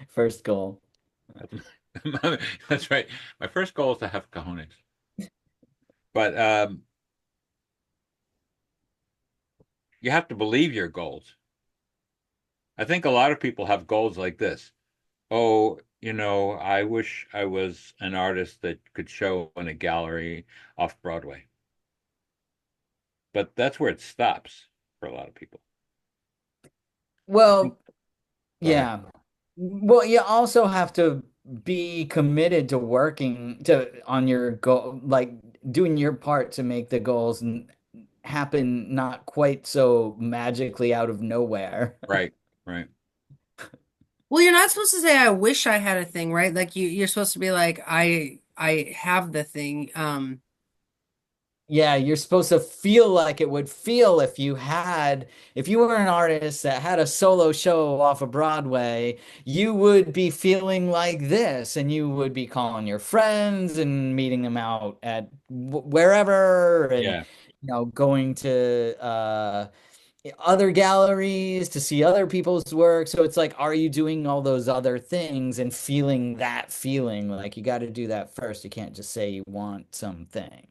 [SPEAKER 2] first goal.
[SPEAKER 3] That's right. My first goal is to have cojones. But you have to believe your goals. I think a lot of people have goals like this. Oh, I wish I was an artist that could show in a gallery off Broadway. But that's where it stops for a lot of people. I think,
[SPEAKER 2] Well,
[SPEAKER 3] go ahead.
[SPEAKER 2] yeah. Well, you also have to be committed to working to on your goal, like doing your part to make the goals happen not quite so magically out of nowhere.
[SPEAKER 3] Right, right.
[SPEAKER 1] Well, you're not supposed to say I wish I had a thing, right? Like you're supposed to be like I have the thing.
[SPEAKER 2] Yeah, you're supposed to feel like it would feel if you were an artist that had a solo show off of Broadway, you would be feeling like this, and you would be calling your friends and meeting them out at wherever, and
[SPEAKER 3] Yeah.
[SPEAKER 2] going to other galleries to see other people's work. So it's like, are you doing all those other things and feeling that feeling? Like you got to do that first. You can't just say you want something.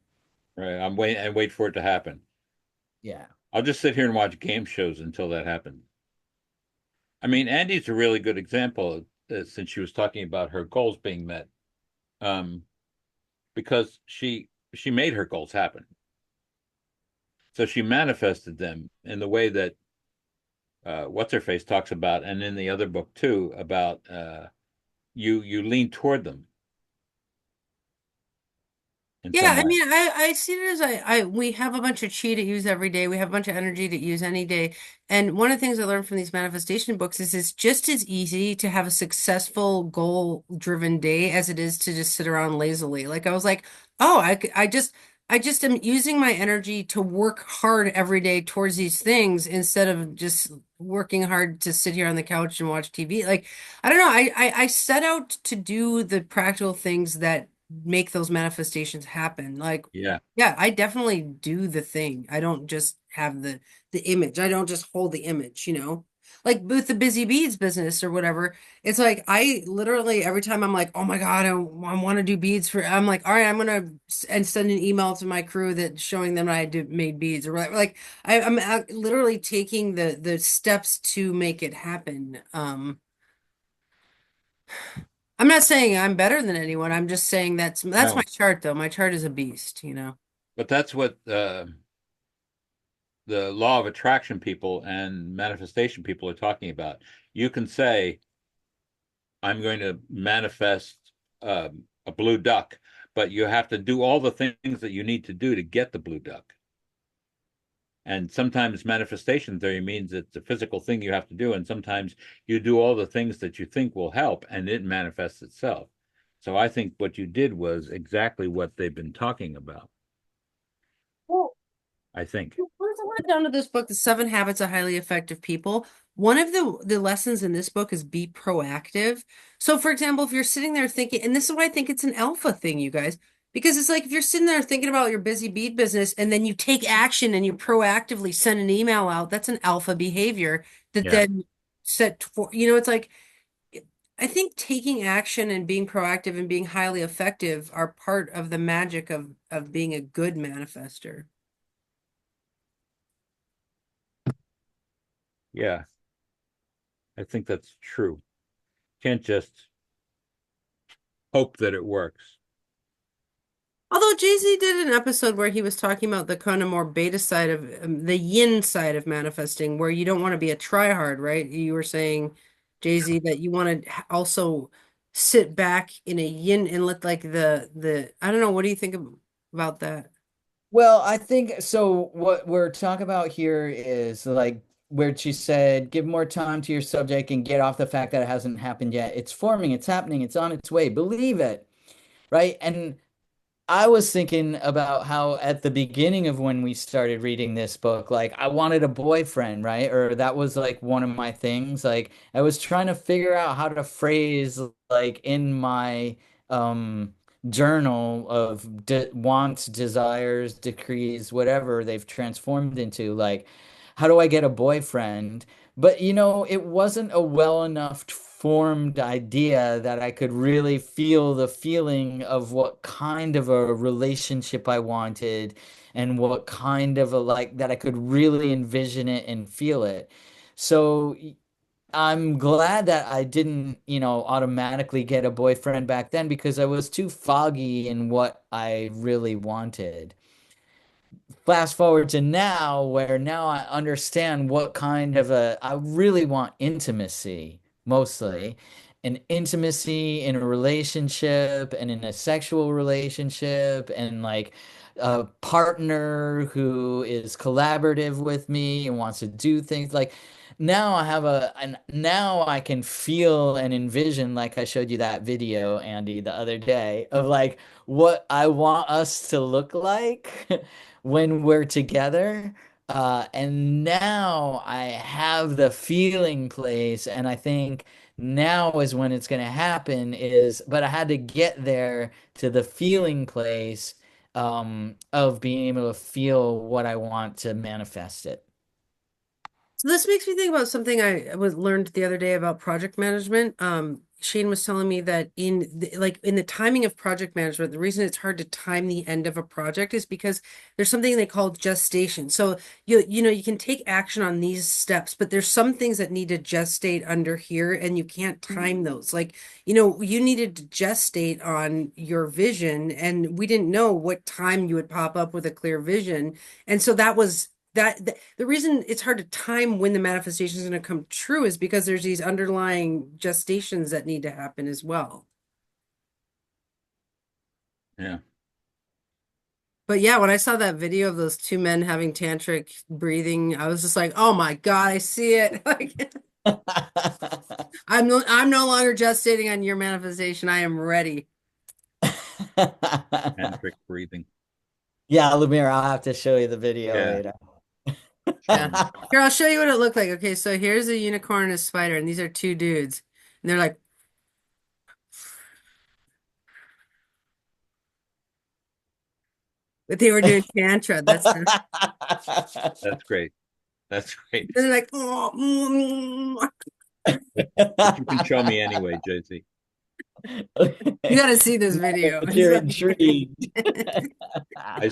[SPEAKER 3] Right. I'm wait for it to happen.
[SPEAKER 2] Yeah.
[SPEAKER 3] I'll just sit here and watch game shows until that happens. I mean, Andy's a really good example, since she was talking about her goals being met, um, because she made her goals happen. So she manifested them in the way that what's her face talks about, and in the other book too, about you lean toward them in
[SPEAKER 1] Yeah,
[SPEAKER 3] some
[SPEAKER 1] I
[SPEAKER 3] way.
[SPEAKER 1] mean, I see it as we have a bunch of chi to use every day. We have a bunch of energy to use any day. And one of the things I learned from these manifestation books is it's just as easy to have a successful goal-driven day as it is to just sit around lazily. Like I was like, oh, I just am using my energy to work hard every day towards these things instead of just working hard to sit here on the couch and watch TV. Like, I don't know. I set out to do the practical things that make those manifestations happen. Like,
[SPEAKER 3] Yeah.
[SPEAKER 1] yeah, I definitely do the thing. I don't just have the image. I don't just hold the image, you know? Like with the busy beads business or whatever, it's like I literally every time I'm like, oh my God, I want to do beads for, I'm like, all right, I'm gonna and send an email to my crew that showing them I did made beads or whatever. Like I'm literally taking the steps to make it happen. I'm not saying I'm better than anyone. I'm just saying that's my
[SPEAKER 3] No,
[SPEAKER 1] chart though. My chart is a beast, you know.
[SPEAKER 3] but that's what the law of attraction people and manifestation people are talking about. You can say, I'm going to manifest a blue duck, but you have to do all the things that you need to do to get the blue duck. And sometimes manifestation theory means it's a physical thing you have to do, and sometimes you do all the things that you think will help, and it manifests itself. So I think what you did was exactly what they've been talking about.
[SPEAKER 1] Well,
[SPEAKER 3] I think.
[SPEAKER 1] once I went down to this book, The Seven Habits of Highly Effective People, one of the lessons in this book is be proactive. So, for example, if you're sitting there thinking, and this is why I think it's an alpha thing, you guys, because it's like if you're sitting there thinking about your busy bead business and then you take action and you proactively send an email out, that's an alpha behavior that
[SPEAKER 3] Yeah.
[SPEAKER 1] then set for, it's like I think taking action and being proactive and being highly effective are part of the magic of being a good manifester.
[SPEAKER 3] Yeah. I think that's true. Can't just hope that it works.
[SPEAKER 1] Although Jay-Z did an episode where he was talking about the kind of more beta side of the yin side of manifesting, where you don't want to be a tryhard, right? You were saying, Jay-Z, that you want to also sit back in a yin and let like the I don't know, what do you think about that?
[SPEAKER 2] Well, I think so. What we're talking about here is like where she said, give more time to your subject and get off the fact that it hasn't happened yet. It's forming, it's happening, it's on its way. Believe it, right? And I was thinking about how at the beginning of when we started reading this book, like I wanted a boyfriend, right? Or that was like one of my things. Like I was trying to figure out how to phrase like in my journal of de wants, desires, decrees, whatever they've transformed into, like how do I get a boyfriend? But it wasn't a well enough formed idea that I could really feel the feeling of what kind of a relationship I wanted and what kind of a like that I could really envision it and feel it. So I'm glad that I didn't, automatically get a boyfriend back then because I was too foggy in what I really wanted. Fast forward to now, where now I understand what kind of I really want intimacy, mostly. An intimacy in a relationship and in a sexual relationship, and like a partner who is collaborative with me and wants to do things like now I have and now I can feel and envision, like I showed you that video, Andy, the other day, of like what I want us to look like when we're together. And now I have the feeling place, and I think now is when it's going to happen but I had to get there to the feeling place, of being able to feel what I want to manifest it.
[SPEAKER 1] So this makes me think about something I was learned the other day about project management. Shane was telling me that in the timing of project management, the reason it's hard to time the end of a project is because there's something they call gestation. So you can take action on these steps, but there's some things that need to gestate under here, and you can't time those. Like, you needed to gestate on your vision, and we didn't know what time you would pop up with a clear vision. And so that was the reason it's hard to time when the manifestation is going to come true is because there's these underlying gestations that need to happen as well.
[SPEAKER 3] Yeah.
[SPEAKER 1] But yeah, when I saw that video of those two men having tantric breathing, I was just like, "Oh my God, I see it." Like, I'm no longer gestating on your manifestation. I am ready.
[SPEAKER 3] Tantric breathing.
[SPEAKER 2] Yeah, Lumiere, I'll have to show you the video
[SPEAKER 3] Yeah.
[SPEAKER 2] later.
[SPEAKER 1] Yeah. Here, I'll show you what it looked like. Okay, so here's a unicorn and a spider, and these are two dudes. And they're like, but they were doing tantra. That's
[SPEAKER 3] That's great. That's great.
[SPEAKER 1] And they're like, oh,
[SPEAKER 3] But you can show me anyway, JC.
[SPEAKER 1] you got to see this video.
[SPEAKER 2] You're intrigued.
[SPEAKER 3] I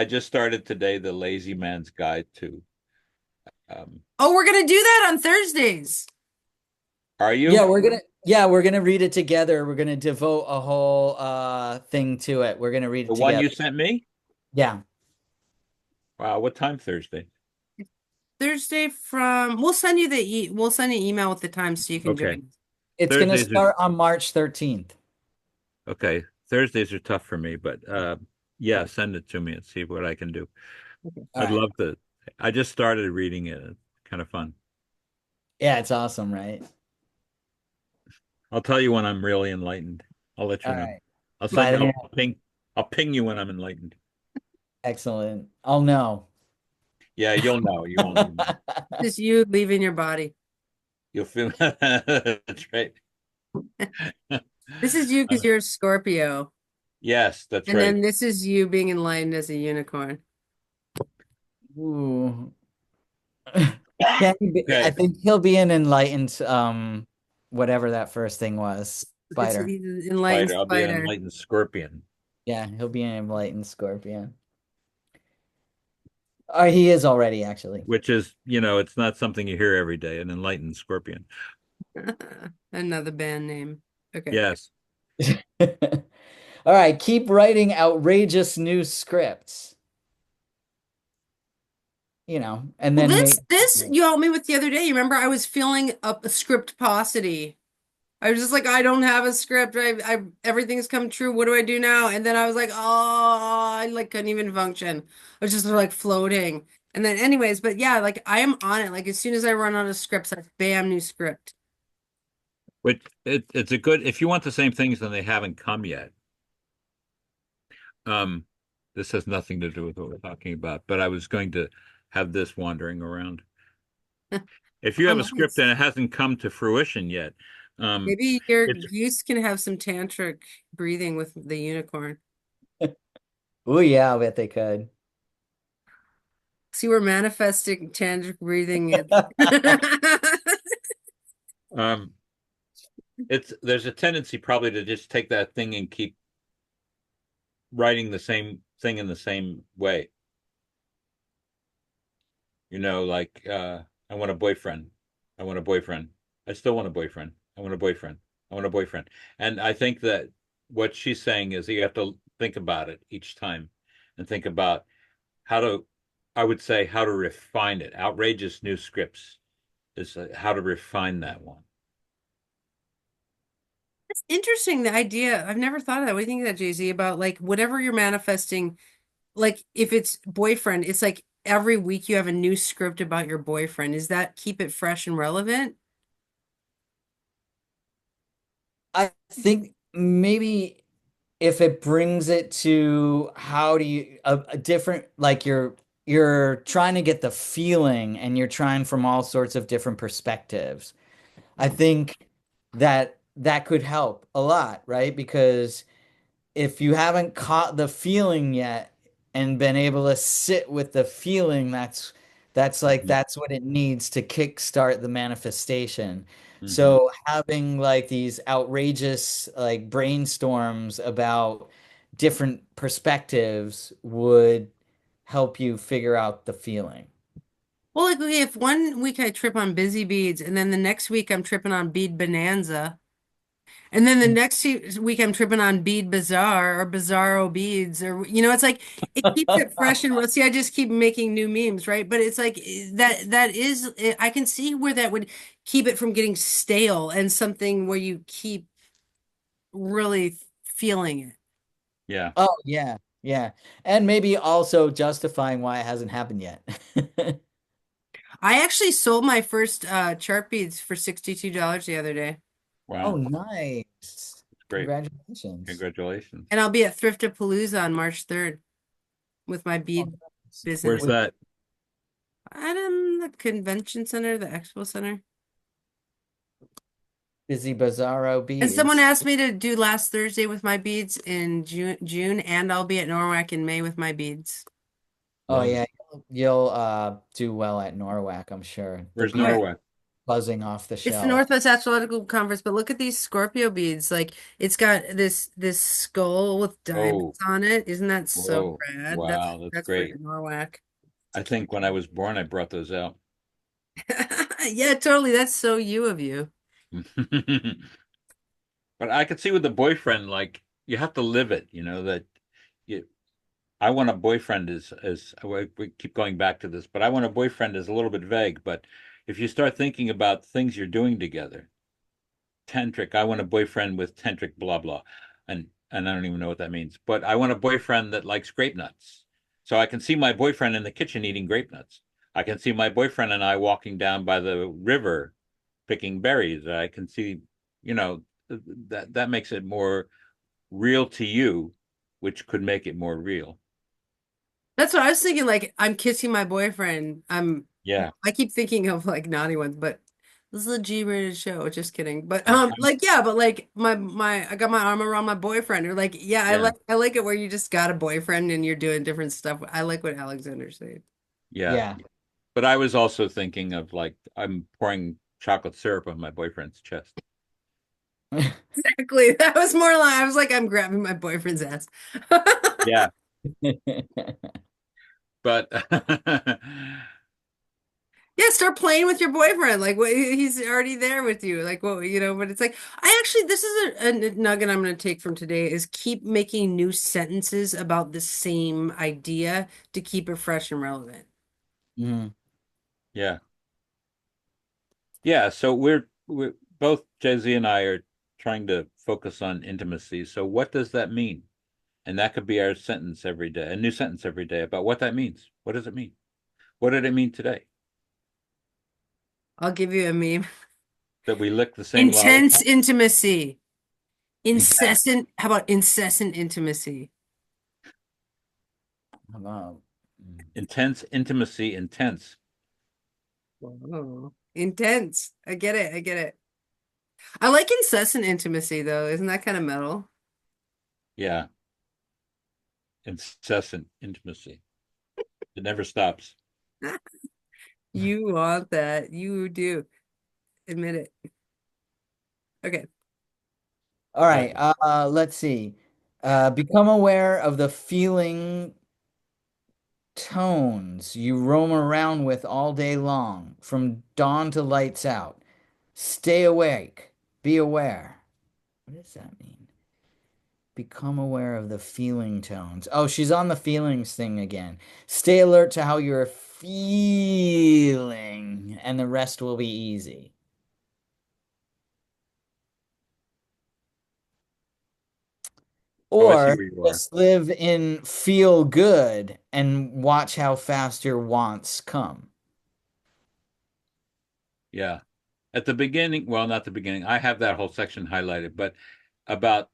[SPEAKER 3] just started today the Lazy Man's Guide to
[SPEAKER 1] Oh, we're gonna do that on Thursdays.
[SPEAKER 3] are you?
[SPEAKER 2] Yeah, we're gonna read it together. We're gonna devote a whole thing to it. We're gonna read it
[SPEAKER 3] The one
[SPEAKER 2] together.
[SPEAKER 3] you sent me?
[SPEAKER 2] Yeah.
[SPEAKER 3] Wow, what time Thursday?
[SPEAKER 1] Thursday we'll send you an email with the time so you can
[SPEAKER 3] Okay.
[SPEAKER 1] join.
[SPEAKER 2] It's gonna
[SPEAKER 3] Thursdays are
[SPEAKER 2] start on March 13th.
[SPEAKER 3] okay. Thursdays are tough for me, but yeah, send it to me and see what I can do.
[SPEAKER 1] Okay.
[SPEAKER 2] All
[SPEAKER 3] I'd
[SPEAKER 2] right.
[SPEAKER 3] love to. I just started reading it. It's kind of fun.
[SPEAKER 2] Yeah, it's awesome, right?
[SPEAKER 3] I'll tell you when I'm really enlightened. I'll let you
[SPEAKER 2] All
[SPEAKER 3] know.
[SPEAKER 2] right.
[SPEAKER 3] I'll send
[SPEAKER 2] By
[SPEAKER 3] you
[SPEAKER 2] the
[SPEAKER 3] I'll ping you when I'm enlightened.
[SPEAKER 2] Excellent. I'll know.
[SPEAKER 3] Yeah, you'll know. You won't need me.
[SPEAKER 1] Just you leaving your body.
[SPEAKER 3] You'll feel that's right.
[SPEAKER 1] This is you because you're a Scorpio.
[SPEAKER 3] Yes, that's
[SPEAKER 1] And
[SPEAKER 3] right.
[SPEAKER 1] then this is you being enlightened as a unicorn.
[SPEAKER 2] Ooh. I
[SPEAKER 3] Okay.
[SPEAKER 2] think he'll be an enlightened, whatever that first thing was, spider.
[SPEAKER 1] He's an enlightened
[SPEAKER 3] Spider. I'll be an
[SPEAKER 1] spider.
[SPEAKER 3] enlightened scorpion.
[SPEAKER 2] Yeah, he'll be an enlightened scorpion. He is already, actually.
[SPEAKER 3] Which is, it's not something you hear every day, an enlightened scorpion.
[SPEAKER 1] Another band name. Okay.
[SPEAKER 3] Yes.
[SPEAKER 2] All right, keep writing outrageous new scripts. And
[SPEAKER 1] Well,
[SPEAKER 2] then
[SPEAKER 1] this you helped me with the other day. You remember I was feeling a script paucity. I was just like, I don't have a script. Everything's come true. What do I do now? And then I was like, oh, I like couldn't even function. I was just like floating. And then anyways, but yeah, like I am on it. Like as soon as I run out of scripts, I bam, new script.
[SPEAKER 3] Which it's a good if you want the same things and they haven't come yet. This has nothing to do with what we're talking about, but I was going to have this wandering around. If you have a script and it hasn't come to fruition yet,
[SPEAKER 1] maybe your
[SPEAKER 3] it's
[SPEAKER 1] goose can have some tantric breathing with the unicorn.
[SPEAKER 2] Oh yeah, I bet they could.
[SPEAKER 1] See, we're manifesting tantric breathing.
[SPEAKER 3] um there's a tendency probably to just take that thing and keep writing the same thing in the same way. Like I want a boyfriend. I want a boyfriend. I still want a boyfriend. I want a boyfriend. I want a boyfriend. And I think that what she's saying is that you have to think about it each time and think about I would say how to refine it. Outrageous new scripts is how to refine that one.
[SPEAKER 1] It's interesting, the idea. I've never thought of that. What do you think of that, Jay-Z, about like whatever you're manifesting, like if it's boyfriend, it's like every week you have a new script about your boyfriend. Is that keep it fresh and relevant?
[SPEAKER 2] I think maybe if it brings it to how do you a different like you're trying to get the feeling and you're trying from all sorts of different perspectives. I think that that could help a lot, right? Because if you haven't caught the feeling yet and been able to sit with the feeling,
[SPEAKER 3] Mhm.
[SPEAKER 2] that's what it needs to kickstart the manifestation.
[SPEAKER 3] Mhm.
[SPEAKER 2] So having like these outrageous like brainstorms about different perspectives would help you figure out the feeling.
[SPEAKER 1] Well, like, okay, if one week I trip on Busy Beads and then the next week I'm tripping on Bead Bonanza, and then the next week I'm tripping on Bead Bazaar or Bizarro Beads, or, it's like it keeps it fresh and see, I just keep making new memes, right? But it's like that is, I can see where that would keep it from getting stale and something where you keep really feeling it.
[SPEAKER 3] Yeah.
[SPEAKER 2] Oh yeah, yeah. And maybe also justifying why it hasn't happened yet.
[SPEAKER 1] I actually sold my first chart beads for $62 the other day.
[SPEAKER 2] Oh,
[SPEAKER 3] Wow.
[SPEAKER 2] nice.
[SPEAKER 3] Great.
[SPEAKER 2] Congratulations.
[SPEAKER 3] Congratulations.
[SPEAKER 1] And I'll be at Thriftapalooza on March 3rd with my
[SPEAKER 2] Oh,
[SPEAKER 1] bead
[SPEAKER 2] nice.
[SPEAKER 3] Where's
[SPEAKER 1] business.
[SPEAKER 3] that?
[SPEAKER 1] At the convention center, the expo center.
[SPEAKER 2] Busy Bizarro
[SPEAKER 1] And someone
[SPEAKER 2] beads.
[SPEAKER 1] asked me to do last Thursday with my beads in June, and I'll be at Norwalk in May with my beads.
[SPEAKER 2] Oh
[SPEAKER 3] Love it.
[SPEAKER 2] yeah, you'll do well at Norwalk, I'm sure. The
[SPEAKER 3] Where's
[SPEAKER 1] Oh, yeah.
[SPEAKER 2] beads
[SPEAKER 3] Norway?
[SPEAKER 2] buzzing off the
[SPEAKER 1] It's the
[SPEAKER 2] shelf.
[SPEAKER 1] Northwest Astrological Conference, but look at these Scorpio beads. Like it's got this skull with diamonds
[SPEAKER 3] Oh,
[SPEAKER 1] on it. Isn't that so
[SPEAKER 3] whoa.
[SPEAKER 1] rad? That's
[SPEAKER 3] Wow, that's
[SPEAKER 1] that's for
[SPEAKER 3] great.
[SPEAKER 1] Norwalk.
[SPEAKER 3] I think when I was born, I brought those out.
[SPEAKER 1] Yeah, totally. That's so you of you.
[SPEAKER 3] But I could see with the boyfriend, like you have to live it, that you I want a boyfriend is we keep going back to this, but I want a boyfriend is a little bit vague. But if you start thinking about things you're doing together, tantric, I want a boyfriend with tantric blah blah. And I don't even know what that means. But I want a boyfriend that likes grape nuts. So I can see my boyfriend in the kitchen eating grape nuts. I can see my boyfriend and I walking down by the river picking berries. I can see, you know, that makes it more real to you, which could make it more real.
[SPEAKER 1] That's what I was thinking. Like I'm kissing my boyfriend.
[SPEAKER 3] Yeah.
[SPEAKER 1] I keep thinking of like naughty ones, but this is a G-rated show. Just kidding. But like yeah, but like my I got my arm around my boyfriend. Or like yeah,
[SPEAKER 3] Yeah.
[SPEAKER 1] I like it where you just got a boyfriend and you're doing different stuff. I like what Alexander said.
[SPEAKER 3] Yeah.
[SPEAKER 2] Yeah.
[SPEAKER 3] But I was also thinking of like I'm pouring chocolate syrup on my boyfriend's chest.
[SPEAKER 1] Exactly. That was more like I was like I'm grabbing my boyfriend's ass.
[SPEAKER 3] Yeah. But
[SPEAKER 1] Yeah, start playing with your boyfriend. Like what he's already there with you. Like what but it's like I actually this is a nugget I'm going to take from today is keep making new sentences about the same idea to keep it fresh and relevant.
[SPEAKER 2] Mhm.
[SPEAKER 3] yeah. Yeah, so we're both Jay-Z and I are trying to focus on intimacy. So what does that mean? And that could be our sentence every day, a new sentence every day about what that means. What does it mean? What did it mean today?
[SPEAKER 1] I'll give you a meme.
[SPEAKER 3] That we lick the same
[SPEAKER 1] Intense
[SPEAKER 3] lollipop?
[SPEAKER 1] intimacy.
[SPEAKER 3] Yeah.
[SPEAKER 1] Incessant. How about incessant intimacy?
[SPEAKER 2] Wow.
[SPEAKER 3] Intense intimacy, intense.
[SPEAKER 1] Whoa. Intense. I get it. I get it. I like incessant intimacy though. Isn't that kind of metal?
[SPEAKER 3] Yeah. Incessant intimacy. It never stops.
[SPEAKER 1] You want that. You do. Admit it. Okay.
[SPEAKER 2] All
[SPEAKER 3] Uh,
[SPEAKER 2] right. Let's see. Become aware of the feeling tones you roam around with all day long, from dawn to lights out. Stay awake. Be aware. What does that mean? Become aware of the feeling tones. Oh, she's on the feelings thing again. Stay alert to how you're feeling, and the rest will be easy.
[SPEAKER 3] Oh, I see
[SPEAKER 2] Or
[SPEAKER 3] where you are.
[SPEAKER 2] just live in feel good and watch how fast your wants come.
[SPEAKER 3] Yeah. At the beginning, well, not the beginning. I have that whole section highlighted, but about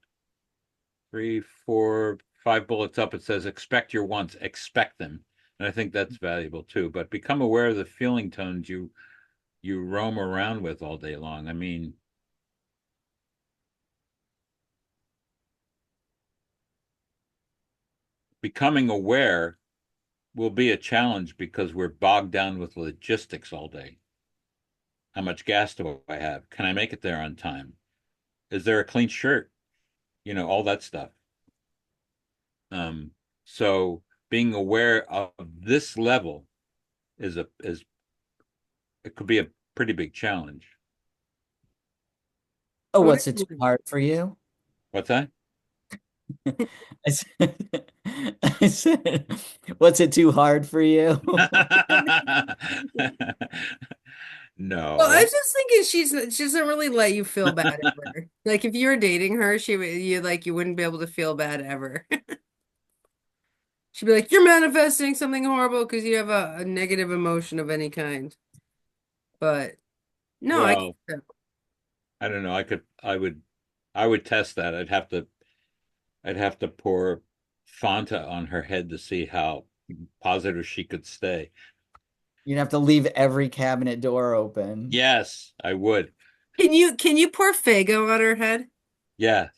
[SPEAKER 3] three, four, five bullets up, it says expect your wants, expect them. And I think that's valuable too. But become aware of the feeling tones you roam around with all day long. I mean, becoming aware will be a challenge because we're bogged down with logistics all day. How much gas do I have? Can I make it there on time? Is there a clean shirt? All that stuff. Um, so being aware of this level is it could be a pretty big challenge.
[SPEAKER 2] Oh,
[SPEAKER 1] What
[SPEAKER 2] what's
[SPEAKER 1] is
[SPEAKER 2] it too
[SPEAKER 1] it?
[SPEAKER 2] hard for you?
[SPEAKER 3] What's that?
[SPEAKER 2] I said, I said, what's it too hard for you?
[SPEAKER 1] Well, I
[SPEAKER 3] No.
[SPEAKER 1] was just thinking she doesn't really let you feel bad ever. Like if you were dating her, she would you wouldn't be able to feel bad ever. She'd be like, "You're manifesting something horrible because you have a negative emotion of any kind." But no, I
[SPEAKER 3] Well,
[SPEAKER 1] get
[SPEAKER 3] I don't know. I would test that. I'd have to pour Fanta on her head to see how positive she could stay.
[SPEAKER 2] You'd have to leave every cabinet door open.
[SPEAKER 3] Yes, I would.
[SPEAKER 1] Can you pour Fago on her head?
[SPEAKER 3] Yes.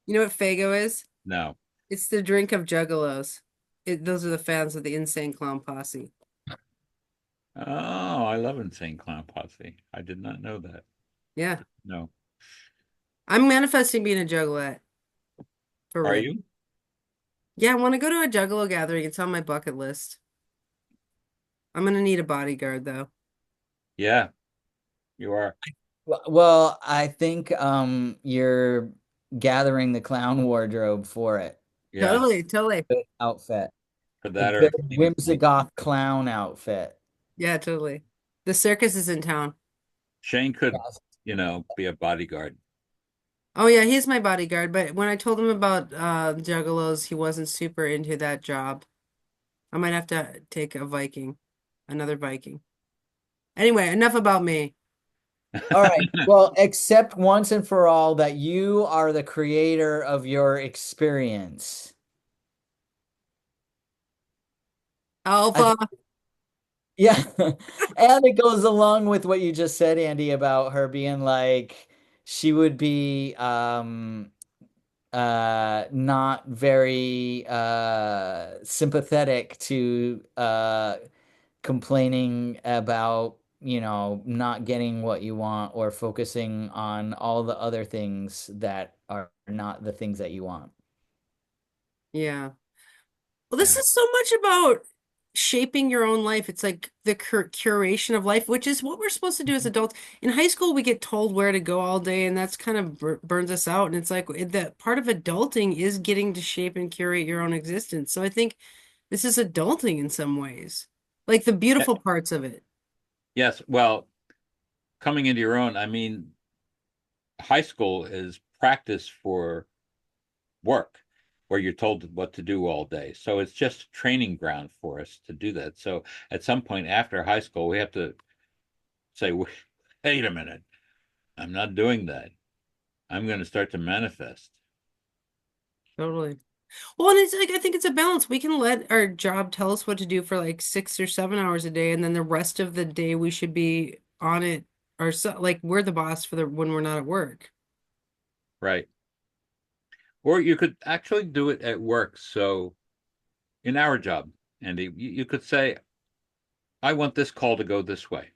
[SPEAKER 1] You know what Fago is?
[SPEAKER 3] No.
[SPEAKER 1] It's the drink of juggalos. Those are the fans of the Insane Clown Posse.
[SPEAKER 3] Oh, I love Insane Clown Posse. I did not know that.
[SPEAKER 1] Yeah.
[SPEAKER 3] No.
[SPEAKER 1] I'm manifesting being a juggalette for
[SPEAKER 3] Are
[SPEAKER 1] real.
[SPEAKER 3] you?
[SPEAKER 1] Yeah, I want to go to a juggalo gathering. It's on my bucket list. I'm gonna need a bodyguard though.
[SPEAKER 3] Yeah, you are.
[SPEAKER 2] Well, I think you're gathering the clown wardrobe for it.
[SPEAKER 3] Yeah,
[SPEAKER 1] Totally, totally.
[SPEAKER 2] Good outfit.
[SPEAKER 3] for
[SPEAKER 2] A
[SPEAKER 3] that or
[SPEAKER 2] good
[SPEAKER 3] a cleaning lady.
[SPEAKER 2] whimsigoth clown outfit.
[SPEAKER 1] Yeah, totally. The circus is in town.
[SPEAKER 3] Shane could,
[SPEAKER 2] Yes.
[SPEAKER 3] be a bodyguard.
[SPEAKER 1] Oh yeah, he's my bodyguard, but when I told him about juggalos, he wasn't super into that job. I might have to take a Viking, another Viking. Anyway, enough about me.
[SPEAKER 2] All right. Well, accept once and for all that you are the creator of your experience. I
[SPEAKER 1] Alpha.
[SPEAKER 2] think, yeah. And it goes along with what you just said, Andy, about her being like she would be not very sympathetic to complaining about, not getting what you want or focusing on all the other things that are not the things that you want.
[SPEAKER 1] Yeah. Well, this
[SPEAKER 3] Yeah.
[SPEAKER 1] is so much about shaping your own life. It's like the curation of life, which is what we're supposed to do as adults. In high school, we get told where to go all day, and that's kind of burns us out. And it's like that part of adulting is getting to shape and curate your own existence. So I think this is adulting in some ways, like the beautiful parts of it.
[SPEAKER 3] Yes. Well, coming into your own, I mean, high school is practice for work where you're told what to do all day. So it's just a training ground for us to do that. So at some point after high school, we have to say, wait a minute, I'm not doing that. I'm going to start to manifest.
[SPEAKER 1] Totally. Well, and it's like I think it's a balance. We can let our job tell us what to do for like 6 or 7 hours a day, and then the rest of the day we should be on it or so like we're the boss for the when we're not at work.
[SPEAKER 3] Right. Or you could actually do it at work. So in our job, Andy, you could say, I want this call to go this way.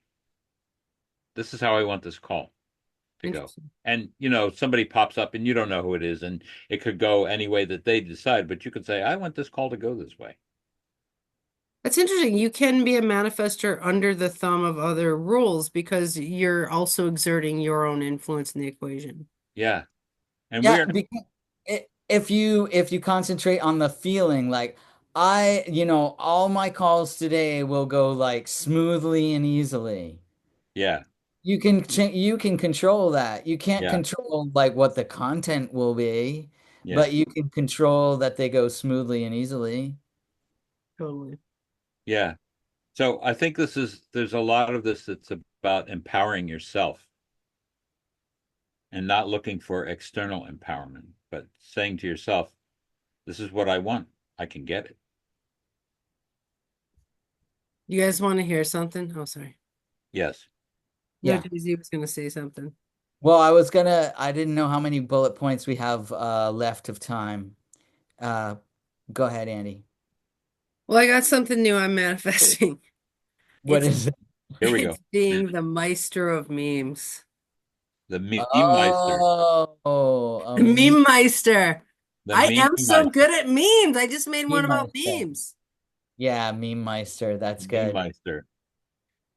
[SPEAKER 3] This is how I want this call to go.
[SPEAKER 1] Interesting.
[SPEAKER 3] And, somebody pops up and you don't know who it is, and it could go any way that they decide, but you could say, I want this call to go this way.
[SPEAKER 1] That's interesting. You can be a manifester under the thumb of other rules because you're also exerting your own influence in the equation.
[SPEAKER 3] Yeah. And
[SPEAKER 2] Yeah,
[SPEAKER 3] we're,
[SPEAKER 2] because if you concentrate on the feeling, like all my calls today will go like smoothly and easily.
[SPEAKER 3] yeah,
[SPEAKER 2] You can control that. You can't
[SPEAKER 3] yeah,
[SPEAKER 2] control like what the content will be,
[SPEAKER 3] Yeah.
[SPEAKER 2] but you can control that they go smoothly and easily.
[SPEAKER 1] Totally.
[SPEAKER 3] Yeah. So I think there's a lot of this that's about empowering yourself and not looking for external empowerment, but saying to yourself, this is what I want. I can get it.
[SPEAKER 1] You guys want to hear something? Oh, sorry.
[SPEAKER 3] Yes.
[SPEAKER 1] No,
[SPEAKER 2] Yeah.
[SPEAKER 1] Daisy was going to say something.
[SPEAKER 2] Well, I didn't know how many bullet points we have left of time. Uh, Go ahead, Andy.
[SPEAKER 1] Well, I got something new I'm manifesting.
[SPEAKER 2] What
[SPEAKER 1] It's
[SPEAKER 2] is it?
[SPEAKER 3] Here we go.
[SPEAKER 1] it's being the maestro of memes.
[SPEAKER 3] The meme meister.
[SPEAKER 2] Oh,
[SPEAKER 1] The
[SPEAKER 2] a
[SPEAKER 1] meme meister.
[SPEAKER 3] The
[SPEAKER 1] I
[SPEAKER 3] meme
[SPEAKER 1] am so
[SPEAKER 3] meister.
[SPEAKER 1] good at memes. I just made one
[SPEAKER 2] meme
[SPEAKER 1] about
[SPEAKER 2] meister.
[SPEAKER 1] memes.
[SPEAKER 2] Yeah, meme meister. That's
[SPEAKER 3] Meme
[SPEAKER 2] good.
[SPEAKER 3] meister.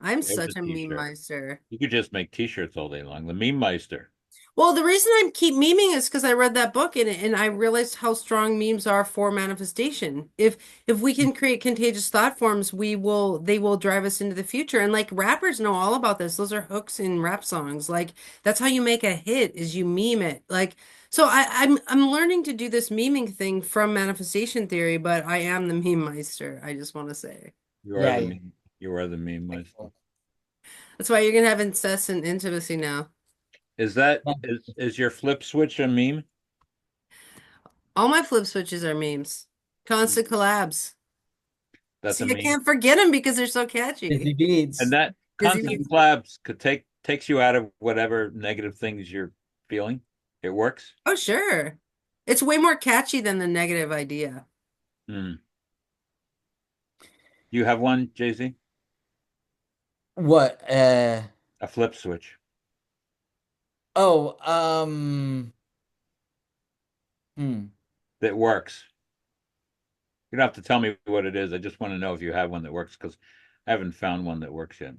[SPEAKER 1] I'm
[SPEAKER 3] There's
[SPEAKER 1] such
[SPEAKER 3] a
[SPEAKER 1] a meme
[SPEAKER 3] t-shirt.
[SPEAKER 1] meister.
[SPEAKER 3] You could just make t-shirts all day long. The meme meister.
[SPEAKER 1] Well, the reason I keep memeing is because I read that book and I realized how strong memes are for manifestation. If we can create contagious thought forms, they will drive us into the future. And like rappers know all about this. Those are hooks in rap songs. Like that's how you make a hit is you meme it. Like so I'm learning to do this meming thing from manifestation theory, but I am the meme meister. I just want to say.
[SPEAKER 3] You are
[SPEAKER 2] Yeah,
[SPEAKER 3] the
[SPEAKER 2] yeah.
[SPEAKER 3] meme. You are the meme meister.
[SPEAKER 1] That's why you're gonna have incessant intimacy now.
[SPEAKER 3] Is your flip switch a meme?
[SPEAKER 1] All my flip switches are memes. Constant collabs.
[SPEAKER 3] That's a
[SPEAKER 1] See, I
[SPEAKER 3] meme.
[SPEAKER 1] can't forget them because they're so catchy.
[SPEAKER 2] Busy
[SPEAKER 3] And
[SPEAKER 2] beads.
[SPEAKER 3] that
[SPEAKER 1] Busy
[SPEAKER 3] constant
[SPEAKER 1] bees.
[SPEAKER 3] collabs could takes you out of whatever negative things you're feeling. It works.
[SPEAKER 1] Oh, sure. It's way more catchy than the negative idea.
[SPEAKER 3] Hmm. You have one, Jay-Z?
[SPEAKER 2] What?
[SPEAKER 3] A flip switch
[SPEAKER 2] Oh, hmm.
[SPEAKER 3] that works. You don't have to tell me what it is. I just want to know if you have one that works because I haven't found one that works yet.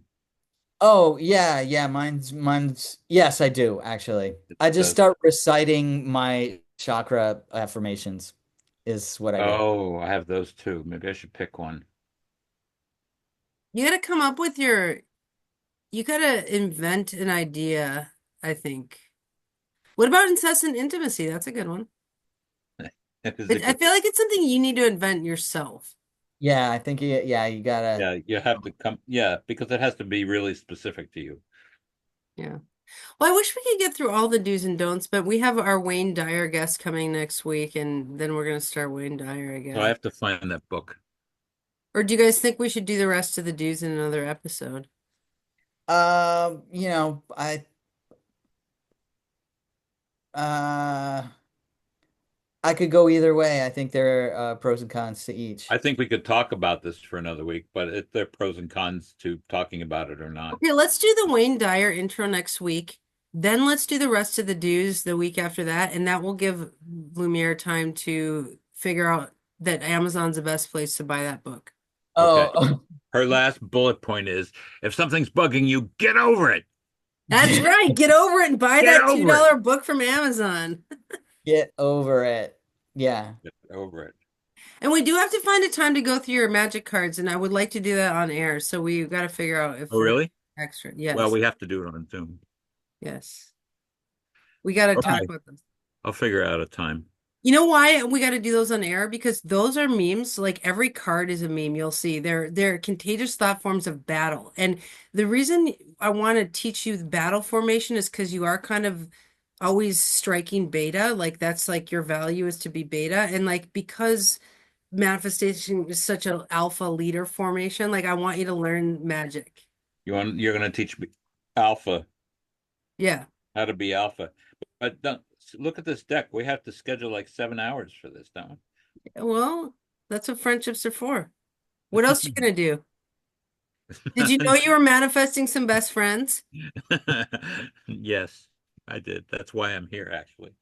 [SPEAKER 2] Oh, yeah, yeah, mine's yes, I do actually.
[SPEAKER 3] It
[SPEAKER 2] I just
[SPEAKER 3] says,
[SPEAKER 2] start reciting my chakra affirmations is what I do.
[SPEAKER 3] oh, I have those too. Maybe I should pick one.
[SPEAKER 1] You gotta come up with you gotta invent an idea, I think. What about incessant intimacy? That's a good one.
[SPEAKER 3] It is a
[SPEAKER 1] I
[SPEAKER 3] good.
[SPEAKER 1] feel like it's something you need to invent yourself.
[SPEAKER 2] Yeah, I think yeah, you gotta.
[SPEAKER 3] Yeah, you have to come. Yeah, because it has to be really specific to you.
[SPEAKER 1] Yeah. Well, I wish we could get through all the do's and don'ts, but we have our Wayne Dyer guest coming next week, and then we're gonna start Wayne Dyer
[SPEAKER 3] So I
[SPEAKER 1] again.
[SPEAKER 3] have to find that book.
[SPEAKER 1] Or do you guys think we should do the rest of the do's in another episode?
[SPEAKER 2] You know, uh I could go either way. I think there are pros and cons to each.
[SPEAKER 3] I think we could talk about this for another week, but there are pros and cons to talking about it or not.
[SPEAKER 1] Okay, let's do the Wayne Dyer intro next week. Then let's do the rest of the dues the week after that, and that will give Lumiere time to figure out that Amazon's the best place to buy that book.
[SPEAKER 3] Okay.
[SPEAKER 2] Oh,
[SPEAKER 3] Her last bullet point is if something's bugging you, get over it.
[SPEAKER 1] That's right. Get over it and buy
[SPEAKER 3] Get
[SPEAKER 1] that
[SPEAKER 3] over it.
[SPEAKER 1] $2 book from Amazon.
[SPEAKER 2] get over it. Yeah.
[SPEAKER 3] Get over it.
[SPEAKER 1] And we do have to find a time to go through your magic cards, and I would like to do that on air. So we got to figure out if
[SPEAKER 3] Oh,
[SPEAKER 1] we're
[SPEAKER 3] really?
[SPEAKER 1] extra.
[SPEAKER 3] Well,
[SPEAKER 1] Yes.
[SPEAKER 3] we have to do it on Zoom.
[SPEAKER 1] Yes. We got to talk
[SPEAKER 3] Okay.
[SPEAKER 1] about this.
[SPEAKER 3] I'll figure out a time.
[SPEAKER 1] You know why we got to do those on air? Because those are memes. Like every card is a meme. You'll see they're contagious thought forms of battle. And the reason I want to teach you the battle formation is because you are kind of always striking beta. Like that's like your value is to be beta. And like because manifestation is such an alpha leader formation, like I want you to learn magic.
[SPEAKER 3] You're going to teach me alpha,
[SPEAKER 1] Yeah.
[SPEAKER 3] how to be alpha. But don't look at this deck. We have to schedule like 7 hours for this, don't
[SPEAKER 1] Well, that's what friendships are for. What else you
[SPEAKER 3] we?
[SPEAKER 1] gonna do? Did you know you were manifesting some best friends?
[SPEAKER 3] Yes, I did. That's why I'm here, actually.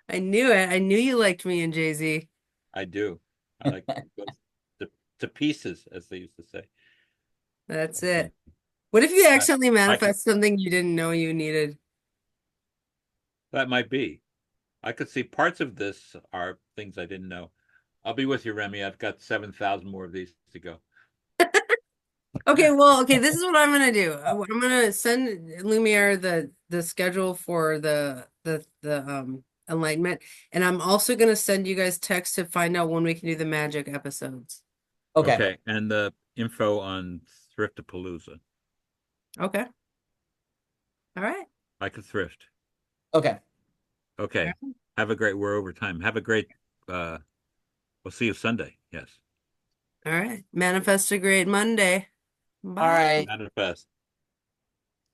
[SPEAKER 1] I knew it. I knew you liked me and Jay-Z.
[SPEAKER 3] I do. I like to, to pieces, as they used to say.
[SPEAKER 1] That's it. What if you
[SPEAKER 3] I,
[SPEAKER 1] accidentally
[SPEAKER 3] I could,
[SPEAKER 1] manifest something you didn't know you needed?
[SPEAKER 3] that might be. I could see parts of this are things I didn't know. I'll be with you, Remy. I've got 7,000 more of these to go.
[SPEAKER 1] Okay, well, okay, this is what I'm gonna do. I'm gonna send Lumiere the schedule for the enlightenment. And I'm also going to send you guys text to find out when we can do the magic episodes.
[SPEAKER 2] Okay.
[SPEAKER 3] Okay, and the info on Thriftapalooza.
[SPEAKER 1] Okay. All right.
[SPEAKER 3] I could thrift.
[SPEAKER 2] Okay.
[SPEAKER 3] Okay. Have a great, we're over time. Have a great, we'll see you Sunday. Yes.
[SPEAKER 1] All right. Manifest a great Monday.
[SPEAKER 2] All
[SPEAKER 1] Bye.
[SPEAKER 2] right.
[SPEAKER 3] Manifest.